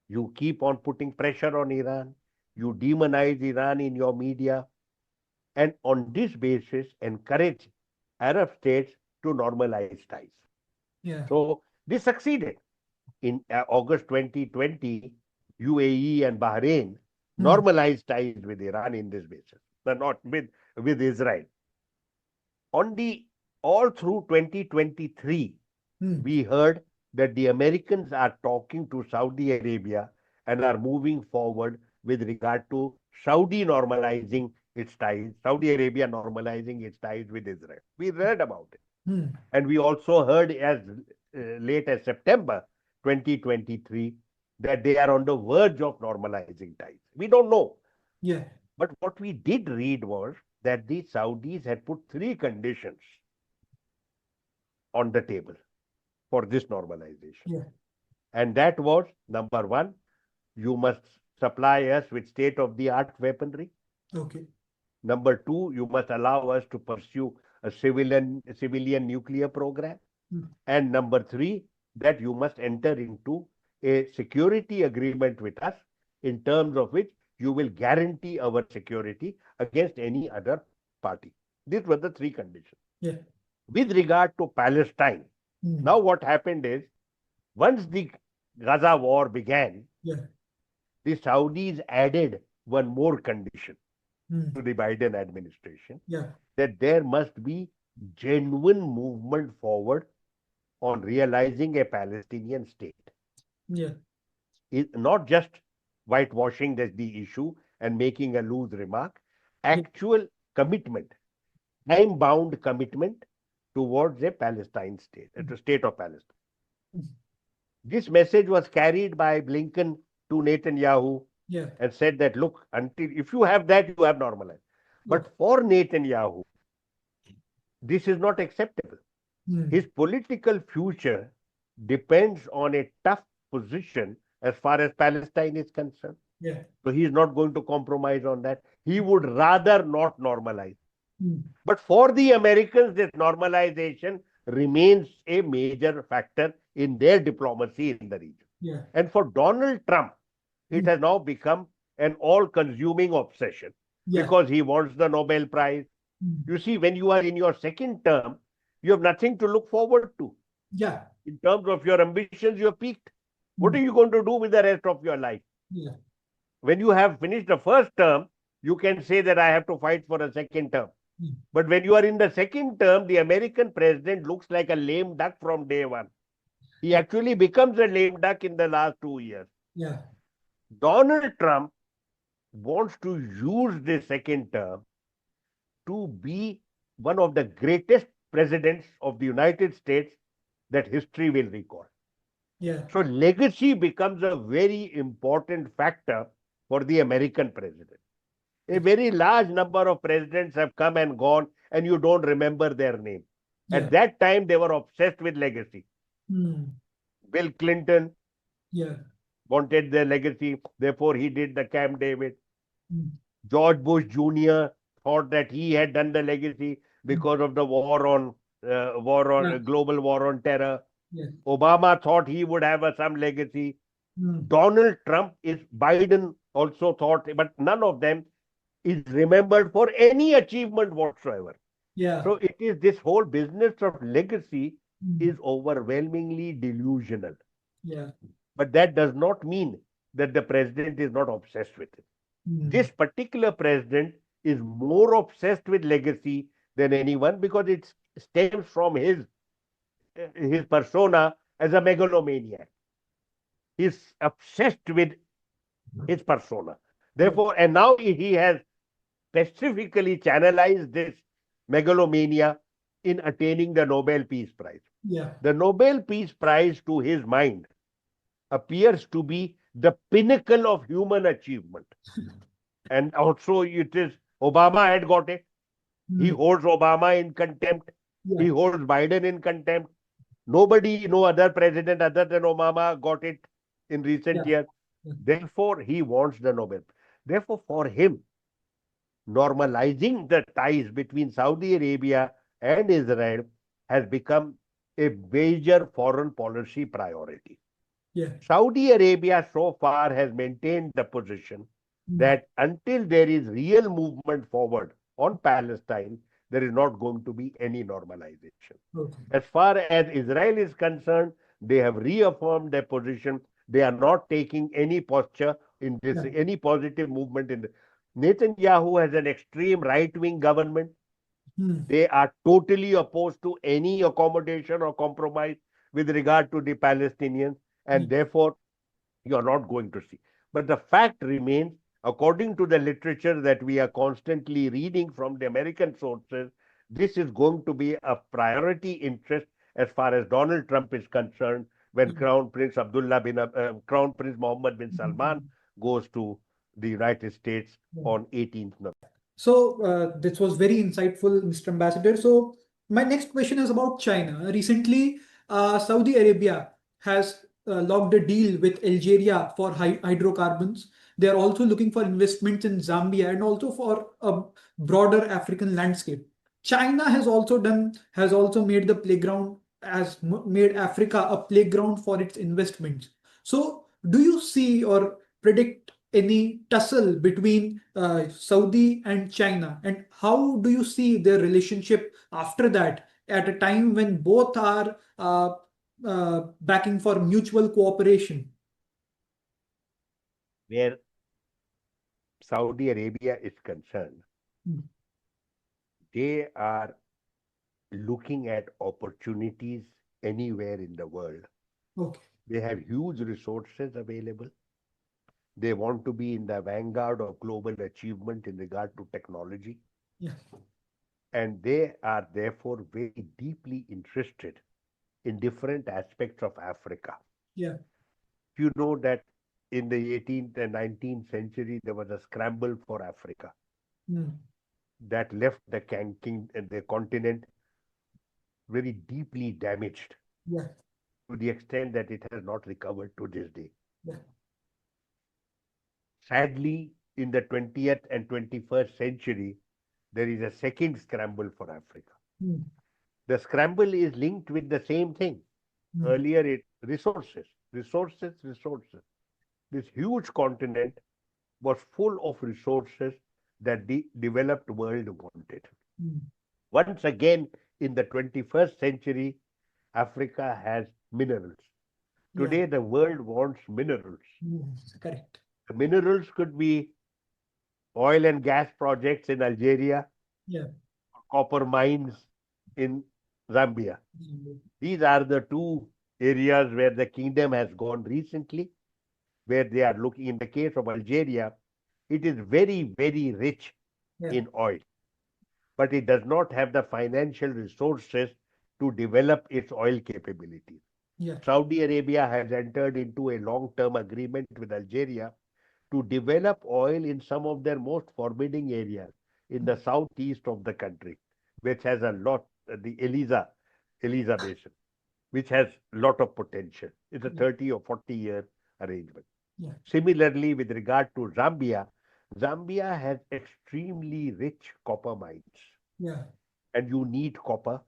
you keep on putting pressure on Iran, you demonize Iran in your media, and on this basis encourage Arab states to normalize ties. Yeah. So this succeeded. In August 2020, UAE and Bahrain Mm. normalized ties with Iran in this basis, not with Israel. On the all through 2023, Mm. we heard that the Americans are talking to Saudi Arabia and are moving forward with regard to Saudi normalizing its ties, Saudi Arabia normalizing its ties with Israel. We read about it. Mm. And we also heard as late as September 2023 that they are on the verge of normalizing ties. We don't know. Yeah. But what we did read was that the Saudis had put three conditions on the table for this normalization. Yeah. And that was number one, you must supply us with state of the art weaponry. Okay. Number two, you must allow us to pursue a civilian nuclear program. Mm. And number three, that you must enter into a security agreement with us in terms of which you will guarantee our security against any other party. These were the three conditions. Yeah. With regard to Palestine, Mm. now what happened is, once the Gaza war began, Yeah. the Saudis added one more condition. to the Biden administration Yeah. that there must be genuine movement forward on realizing a Palestinian state. Yeah. Not just whitewashing the issue and making a loose remark, Yeah. actual commitment, time-bound commitment towards a Palestine state, a state of Palestine. This message was carried by Blinken to Netanyahu Yeah. and said that, look, until if you have that, you have normalized. Yeah. But for Netanyahu, this is not acceptable. His political future depends on a tough position as far as Palestine is concerned. Yeah. So he is not going to compromise on that. He would rather not normalize. But for the Americans, this normalization remains a major factor in their diplomacy in the region. Yeah. And for Donald Trump, it has now become an all-consuming obsession Yeah. because he wants the Nobel Prize. You see, when you are in your second term, you have nothing to look forward to. Yeah. In terms of your ambitions, you have peaked. What are you going to do with the rest of your life? Yeah. When you have finished the first term, you can say that I have to fight for a second term. But when you are in the second term, the American president looks like a lame duck from day one. He actually becomes a lame duck in the last 2 years. Yeah. Donald Trump wants to use this second term to be one of the greatest presidents of the United States that history will recall. Yeah. So legacy becomes a very important factor for the American president. A very large number of presidents have come and gone, and you don't remember their name. Yeah. At that time, they were obsessed with legacy. Bill Clinton wanted their legacy, therefore he did the Camp David. George Bush Jr. thought that he had done the legacy because of the global war on terror. Yeah. Obama thought he would have some legacy. Donald Trump Biden also thought, but none of them is remembered for any achievement whatsoever. Yeah. So it is this whole business of legacy is overwhelmingly delusional. Yeah. But that does not mean that the president is not obsessed with it. This particular president is more obsessed with legacy than anyone because it stems from his persona as a megalomaniac. He's obsessed with his persona. Therefore, and now he has specifically channelized this megalomania in attaining the Nobel Peace Prize. Yeah. The Nobel Peace Prize, to his mind, appears to be the pinnacle of human achievement. And also it is, Obama had got it. He holds Obama in contempt. Yeah. He holds Biden in contempt. No other president other than Obama got it in recent years. Therefore, he wants the Nobel. Therefore, for him, normalizing the ties between Saudi Arabia and Israel has become a major foreign policy priority. Yeah. Saudi Arabia so far has maintained the position that until there is real movement forward on Palestine, there is not going to be any normalization. Okay. As far as Israel is concerned, they have reaffirmed their position. They are not taking any posture in this, any positive movement in this. Netanyahu has an extreme right-wing government. They are totally opposed to any accommodation or compromise with regard to the Palestinians, and therefore you are not going to see. But the fact remains, according to the literature that we are constantly reading from the American sources, this is going to be a priority interest as far as Donald Trump is concerned when Crown Prince Mohammed bin Salman goes to the United States on 18th November. So this was very insightful, Mr. Ambassador. So my next question is about China. Recently, Saudi Arabia has locked a deal with Algeria for hydrocarbons. They are also looking for investments in Zambia and also for a broader African landscape. China has also made made Africa a playground for its investments. So do you see or predict any tussle between Saudi and China? And how do you see their relationship after that at a time when both are backing for mutual cooperation? Where Saudi Arabia is concerned, Mm. they are looking at opportunities anywhere in the world. Okay. They have huge resources available. They want to be in the vanguard of global achievement in regard to technology. Yeah. And they are therefore very deeply interested in different aspects of Africa. Yeah. You know that in the 18th and 19th century, there was a scramble for Africa Mm. that left the continent very deeply damaged Yeah. to the extent that it has not recovered to this day. Yeah. Sadly, in the 20th and 21st century, there is a second scramble for Africa. Mm. The scramble is linked with the same thing. Mm. Earlier, it resources, resources, resources. This huge continent was full of resources that the developed world wanted. Mm. Once again, in the 21st century, Africa has minerals. Yeah. Today, the world wants minerals. Correct. The minerals could be oil and gas projects in Algeria, Yeah. copper mines in Zambia. Mm. These are the two areas where the kingdom has gone recently, where they are looking. In the case of Algeria, it is very, very rich Yeah. in oil, but it does not have the financial resources to develop its oil capabilities. Yeah. Saudi Arabia has entered into a long-term agreement with Algeria to develop oil in some of their most forbidding areas in the southeast of the country, which has a lot, the Eliza Basin, which has a lot of potential. It's a Yeah. 30 or 40-year arrangement. Yeah. Similarly, with regard to Zambia, Zambia has extremely rich copper mines, Yeah. and you need copper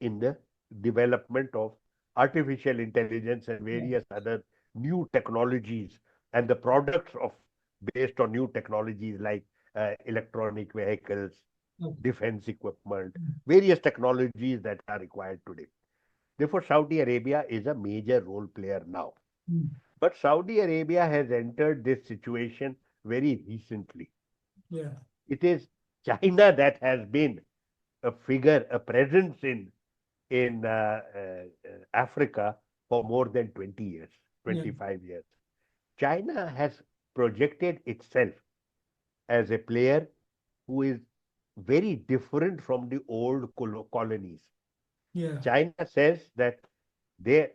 in the development of artificial intelligence and Yeah. various other new technologies and the products of based on new technologies like electronic vehicles, Okay. defense equipment, Mm. various technologies that are required today. Therefore, Saudi Arabia is a major role player now. Mm. But Saudi Arabia has entered this situation very recently. Yeah. It is China that has been a figure, a presence in Africa for more than 20 years, Yeah. 25 years. China has projected itself as a player who is very different from the old colonies. Yeah. China says that they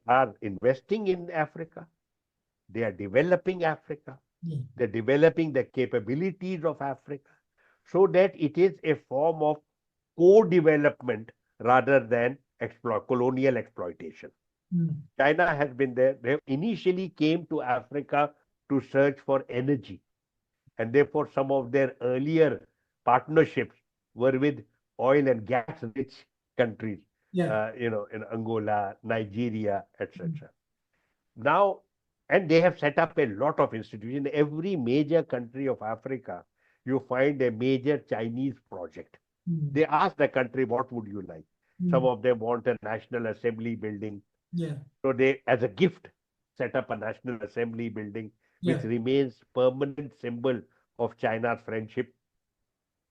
are investing in Africa, they are developing Africa, Mm. they're developing the capabilities of Africa so that it is a form of co-development rather than colonial exploitation. Mm. China has been there. They initially came to Africa to search for energy, and therefore some of their earlier partnerships were with oil and gas-rich countries, Yeah. in Angola, Nigeria, Mm. etc. Now, and they have set up a lot of institutions. In every major country of Africa, you find a major Chinese project. Mm. They ask the country, what would you like? Some Mm. of them want a National Assembly building. Yeah. So they, as a gift, set up a National Assembly building, which Yeah. remains permanent symbol of China's friendship.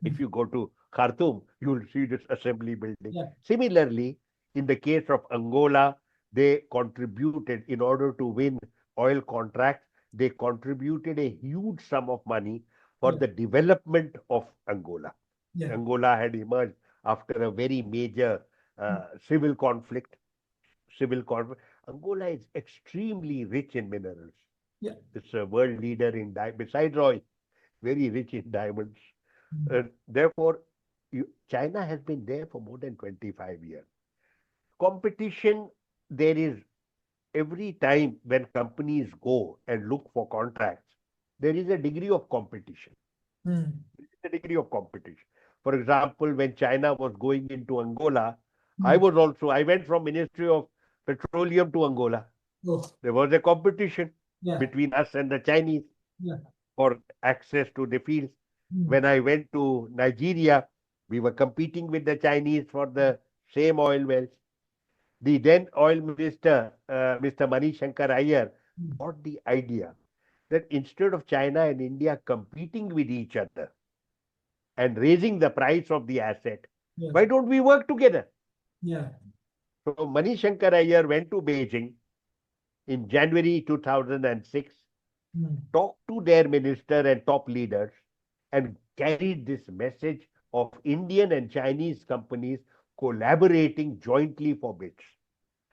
Mm. If you go to Khartoum, you will see this assembly building. Yeah. Similarly, in the case of Angola, they contributed in order to win oil contracts. They contributed a huge sum of money for Yeah. the development of Angola. Yeah. Angola had emerged after a very major Mm. civil conflict. Civil conflict. Angola is extremely rich in minerals. Yeah. It's a world leader in besides oil, very rich in diamonds. Mm. Therefore, China has been there for more than 25 years. Competition, there is every time when companies go and look for contracts, there is a degree of competition. Mm. There is a degree of competition. For example, when China was going into Angola, Mm. I went from Ministry of Petroleum to Angola. Oh. There was a competition Yeah. between us and the Chinese Yeah. for access to the fields. Mm. When I went to Nigeria, we were competing with the Chinese for the same oil wells. The then oil minister, Mr. Mani Shankar Iyer, Mm. got the idea that instead of China and India competing with each other and raising the price of the asset, Yeah. why don't we work together? Yeah. So Manish Shankar Iyer went to Beijing in January 2006, Mm. talked to their minister and top leaders, and carried this message of Indian and Chinese companies collaborating jointly for bids.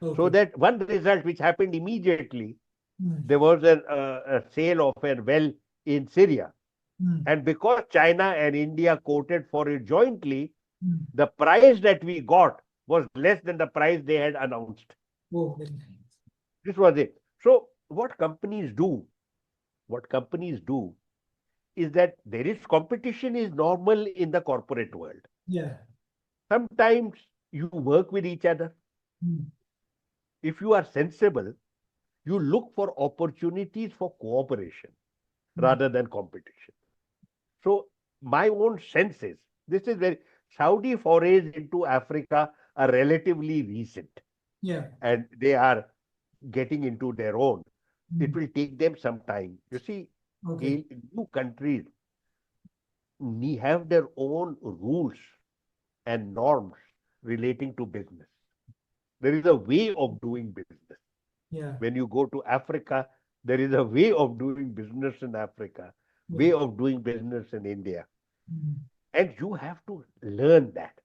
So Okay. that one result which happened immediately, Mm. there was a sale of a well in Syria. Mm. And because China and India quoted for it jointly, Mm. the price that we got was less than the price they had announced. Oh, very nice. This was it. So what companies do is that there is competition is normal in the corporate world. Yeah. Sometimes you work with each other. Mm. If you are sensible, you look for opportunities for cooperation Mm. rather than competition. So my own sense is this is very Saudi forays into Africa are relatively recent Yeah. and they are getting into their own. It Mm. will take them some time. You see, Okay. new countries have their own rules and norms relating to business. There is a way of doing business. Yeah. When you go to Africa, there is a way of doing business in Africa, Yeah. way of doing business in India. Mm. And you have to learn that.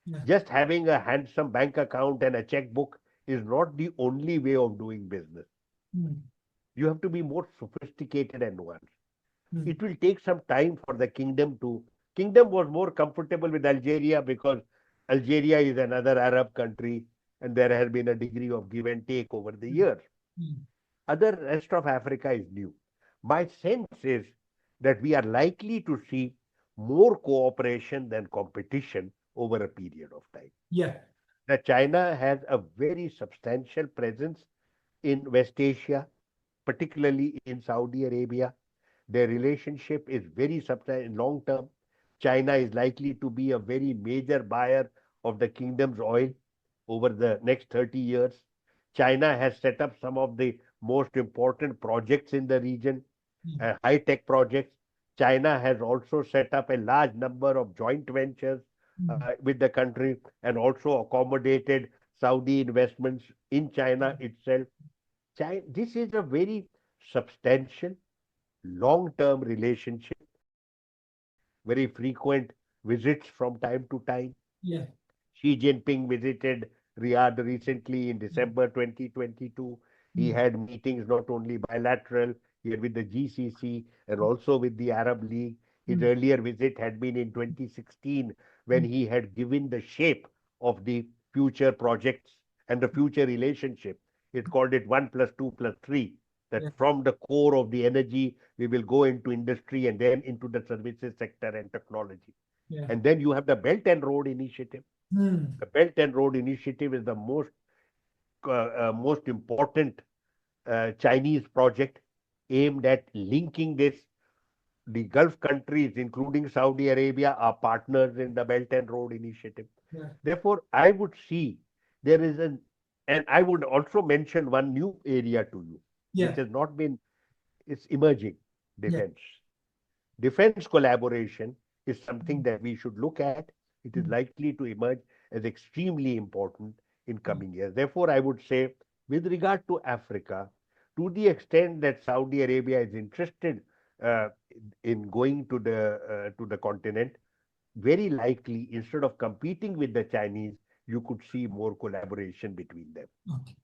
Yeah. Just having a handsome bank account and a checkbook is not the only way of doing business. Mm. You have to be more sophisticated and nuanced. Mm. It will take some time for the kingdom was more comfortable with Algeria because Algeria is another Arab country and there has been a degree of give and take over the years. Mm. Other rest of Africa is new. My sense is that we are likely to see more cooperation than competition over a period of time. Yeah. That China has a very substantial presence in West Asia, particularly in Saudi Arabia. Their relationship is very substantial long term. China is likely to be a very major buyer of the kingdom's oil over the next 30 years. China has set up some of the most important projects in the region, Mm. high tech projects. China has also set up a large number of joint ventures Mm. with the country and also accommodated Saudi investments in China itself. This is a very substantial long-term relationship, very frequent visits from time to time. Yeah. Xi Jinping visited Riyadh recently in Mm. December 2022. He Mm. had meetings not only bilateral here with the GCC and also with the Arab League. His Mm. earlier visit had been in 2016 when Mm. he had given the shape of the future projects and the future relationship. It called it 1 plus 2 plus 3. Yeah. That from the core of the energy, we will go into industry and then into the services sector and technology. Yeah. And then you have the Belt and Road Initiative. Mm. The Belt and Road Initiative is the most important Chinese project aimed at linking this. The Gulf countries, including Saudi Arabia, are partners in the Belt and Road Initiative. Yeah. Therefore, I would see there is and I would also mention one new area to you, which Yeah. has not been, it's emerging Yeah. defense. Defense collaboration is something that we should look at. It is Mm. likely to emerge as extremely important in Mm. coming years. Therefore, I would say, with regard to Africa, to the extent that Saudi Arabia is interested uh, in going to the continent, very likely instead of competing with the Chinese, you could see more collaboration between them. Okay.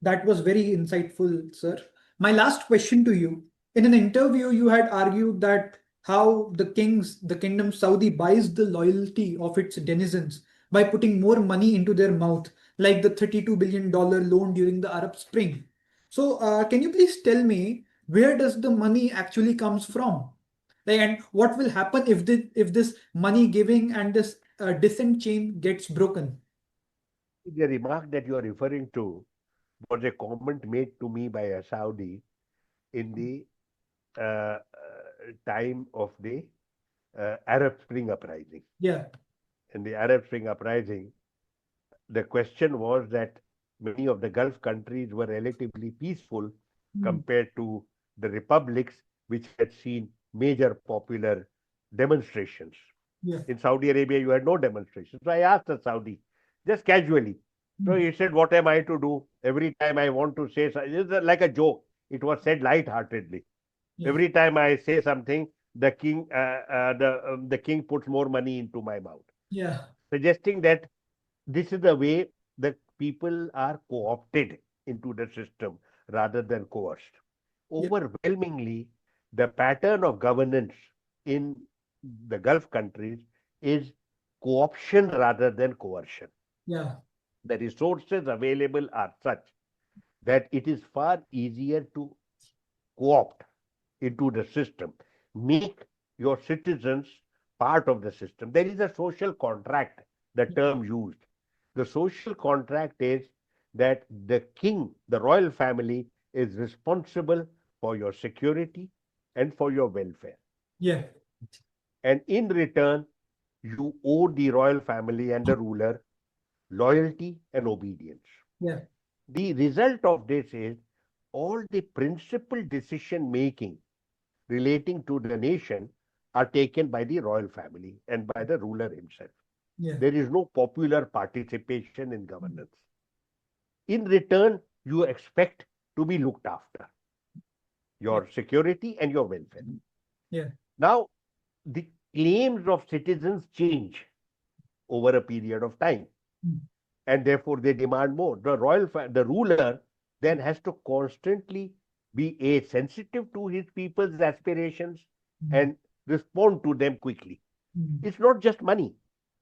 That was very insightful, sir. My last question to you. In an interview, you had argued that how the kingdom Saudi buys the loyalty of its denizens by putting more money into their mouth, like the $32 billion loan during the Arab Spring. So, can you please tell me where does the money actually comes from? Like, and what will happen if this money giving and this descent chain gets broken? The remark that you are referring to was a comment made to me by a Saudi in the time of the Arab Spring uprising. Yeah. In the Arab Spring uprising, the question was that many of the Gulf countries were relatively peaceful Mm. compared to the republics which had seen major popular demonstrations. Yeah. In Saudi Arabia, you had no demonstrations. So I asked the Saudi, just casually. So he said, what am I to do? Every time I want to say something, it's like a joke. It was said light-heartedly. Yeah. Every time I say something, the king puts more money into my mouth, Yeah. suggesting that this is the way that people are co-opted into the system rather than coerced. Yeah. Overwhelmingly, the pattern of governance in the Gulf countries is co-option rather than coercion. Yeah. The resources available are such that it is far easier to co-opt into the system, make your citizens part of the system. There is a social contract, the term used. The social contract is that the king, the royal family, is responsible for your security and for your welfare. Yeah. And in return, you owe the royal family and the ruler loyalty and obedience. Yeah. The result of this is all the principal decision making relating to the nation are taken by the royal family and by the ruler himself. Yeah. There is no popular participation in governance. In return, you expect to be looked after, Yeah. your security and your welfare. Yeah. Now, the claims of citizens change over a period of time, and therefore they demand more. The ruler then has to constantly be sensitive to his people's aspirations and respond to them quickly. It's not just money.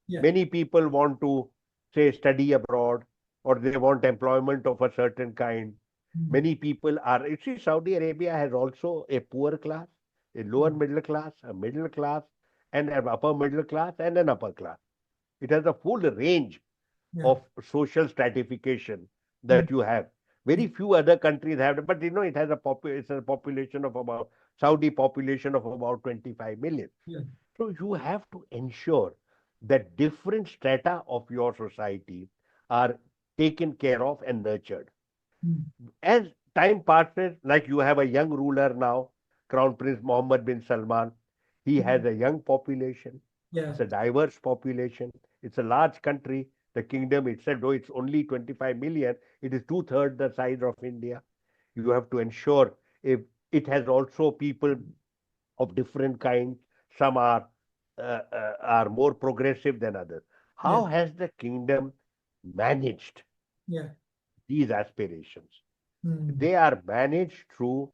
Yeah. Many people want to, say, study abroad, or they want employment of a certain kind. Many people are, you see, Saudi Arabia has also a poor class, a lower middle class, a middle class, and an upper middle class, and an upper class. It has a full range Yeah. of social stratification that you have. Very few other countries have, but it has it's a population of about, Saudi population of about 25 million. Yeah. So you have to ensure that different strata of your society are taken care of and nurtured. As time passes, like you have a young ruler now, Crown Prince Mohammed bin Salman, he has a young population. Yeah. It's a diverse population. It's a large country. The kingdom itself, though it's only 25 million, it is two-thirds the size of India. You have to ensure if it has also people of different kinds. Some are more progressive than others. Yeah. How has the kingdom managed Yeah. these aspirations? Mm. They are managed through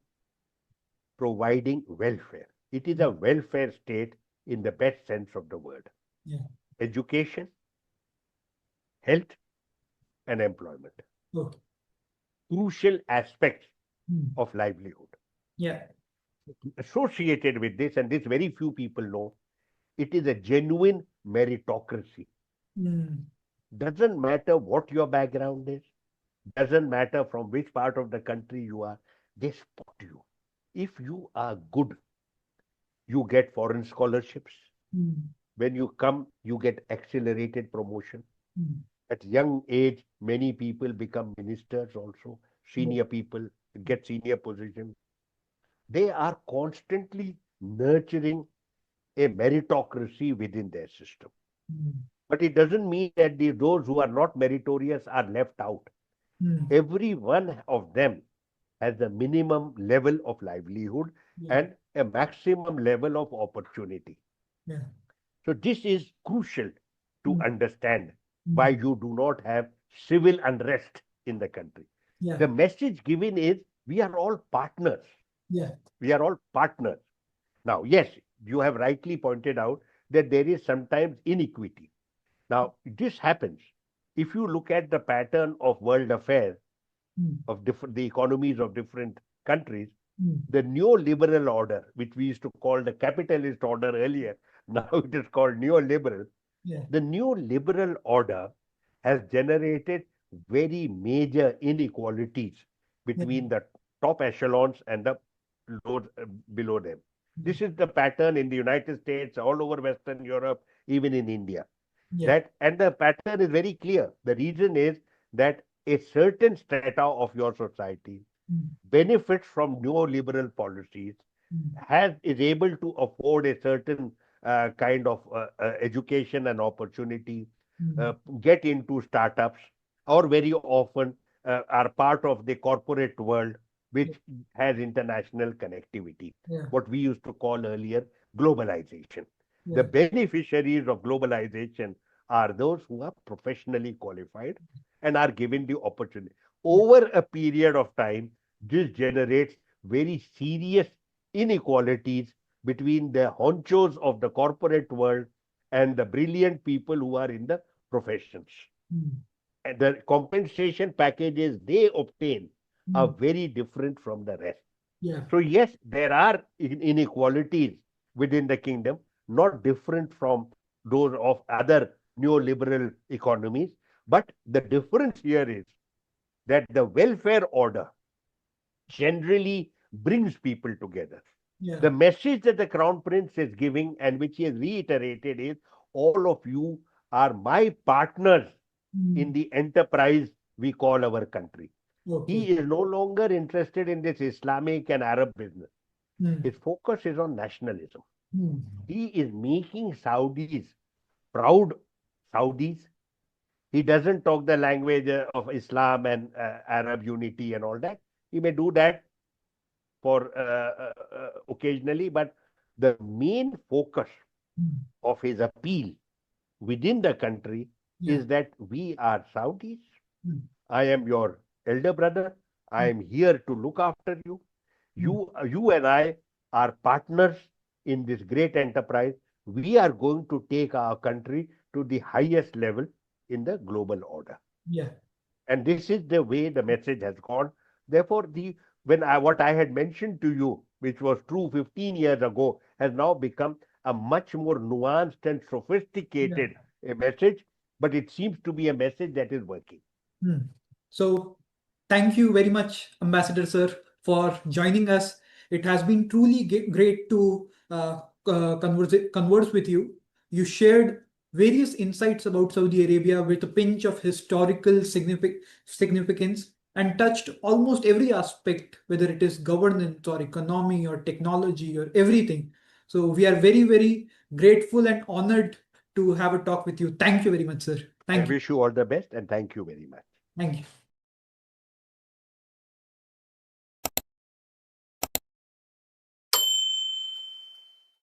providing welfare. It is a welfare state in the best sense of the word. Yeah. Education, health, and employment. Okay. Crucial aspects Mm. of livelihood. Yeah. Associated with this, and this very few people know, it is a genuine meritocracy. Mm. Doesn't matter what your background is, doesn't matter from which part of the country you are, they spot you. If you are good, you get foreign scholarships. Mm. When you come, you get accelerated promotion. Mm. At young age, many people become ministers also, Yeah. senior people get senior positions. They are constantly nurturing a meritocracy within their system. Mm. But it doesn't mean that those who are not meritorious are left out. Mm. Every one of them has a minimum level of livelihood Yeah. and a maximum level of opportunity. Yeah. So this is crucial to Mm. understand why Mm. you do not have civil unrest in the country. Yeah. The message given is we are all partners. Yeah. We are all partners. Now, yes, you have rightly pointed out that there is sometimes inequity. Now, this happens. If you look at the pattern of world affairs, Mm. of the economies of different countries, Mm. the neoliberal order, which we used to call the capitalist order earlier, now it is called neoliberal. Yeah. The neoliberal order has generated very major inequalities Yeah. between the top echelons and the low, below them. Mm. This is the pattern in the United States, all over Western Europe, even in India. Yeah. And the pattern is very clear. The reason is that a certain strata of your society benefits from neoliberal policies, is able to afford a certain kind of education and opportunity, get into startups, or very often are part of the corporate world, which has international connectivity, Yeah. what we used to call earlier globalization. The Yeah. beneficiaries of globalization are those who are professionally qualified and are given the opportunity. Yeah. Over a period of time, this generates very serious inequalities between the honchos of the corporate world and the brilliant people who are in the professions. And the compensation packages they obtain are very different from the rest. Yeah. So, yes, there are inequalities within the kingdom, not different from those of other neoliberal economies. But the difference here is that the welfare order generally brings people together. Yeah. The message that the Crown Prince is giving and which he has reiterated is all of you are my partners in the enterprise we call our country. Okay. He is no longer interested in this Islamic and Arab business. Hmm. His focus is on nationalism. Hmm. He is making Saudis proud Saudis. He doesn't talk the language of Islam and Arab unity and all that. He may do that for occasionally, but the main focus of his appeal within the country Yeah. is that we are Saudis. Hmm. I am your elder brother. I am here to look after you. You and I are partners in this great enterprise. We are going to take our country to the highest level in the global order. Yeah. And this is the way the message has gone. Therefore, what I had mentioned to you, which was true 15 years ago, has now become a much more nuanced and Yeah. sophisticated message. But it seems to be a message that is working. So, thank you very much, Ambassador Sir, for joining us. It has been truly great to converse with you. You shared various insights about Saudi Arabia with a pinch of historical significance and touched almost every aspect, whether it is governance or economy or technology or everything. So, we are very, very grateful and honored to have a talk with you. Thank you very much, sir. I Thank you. wish you all the best and thank you very much. Thank you.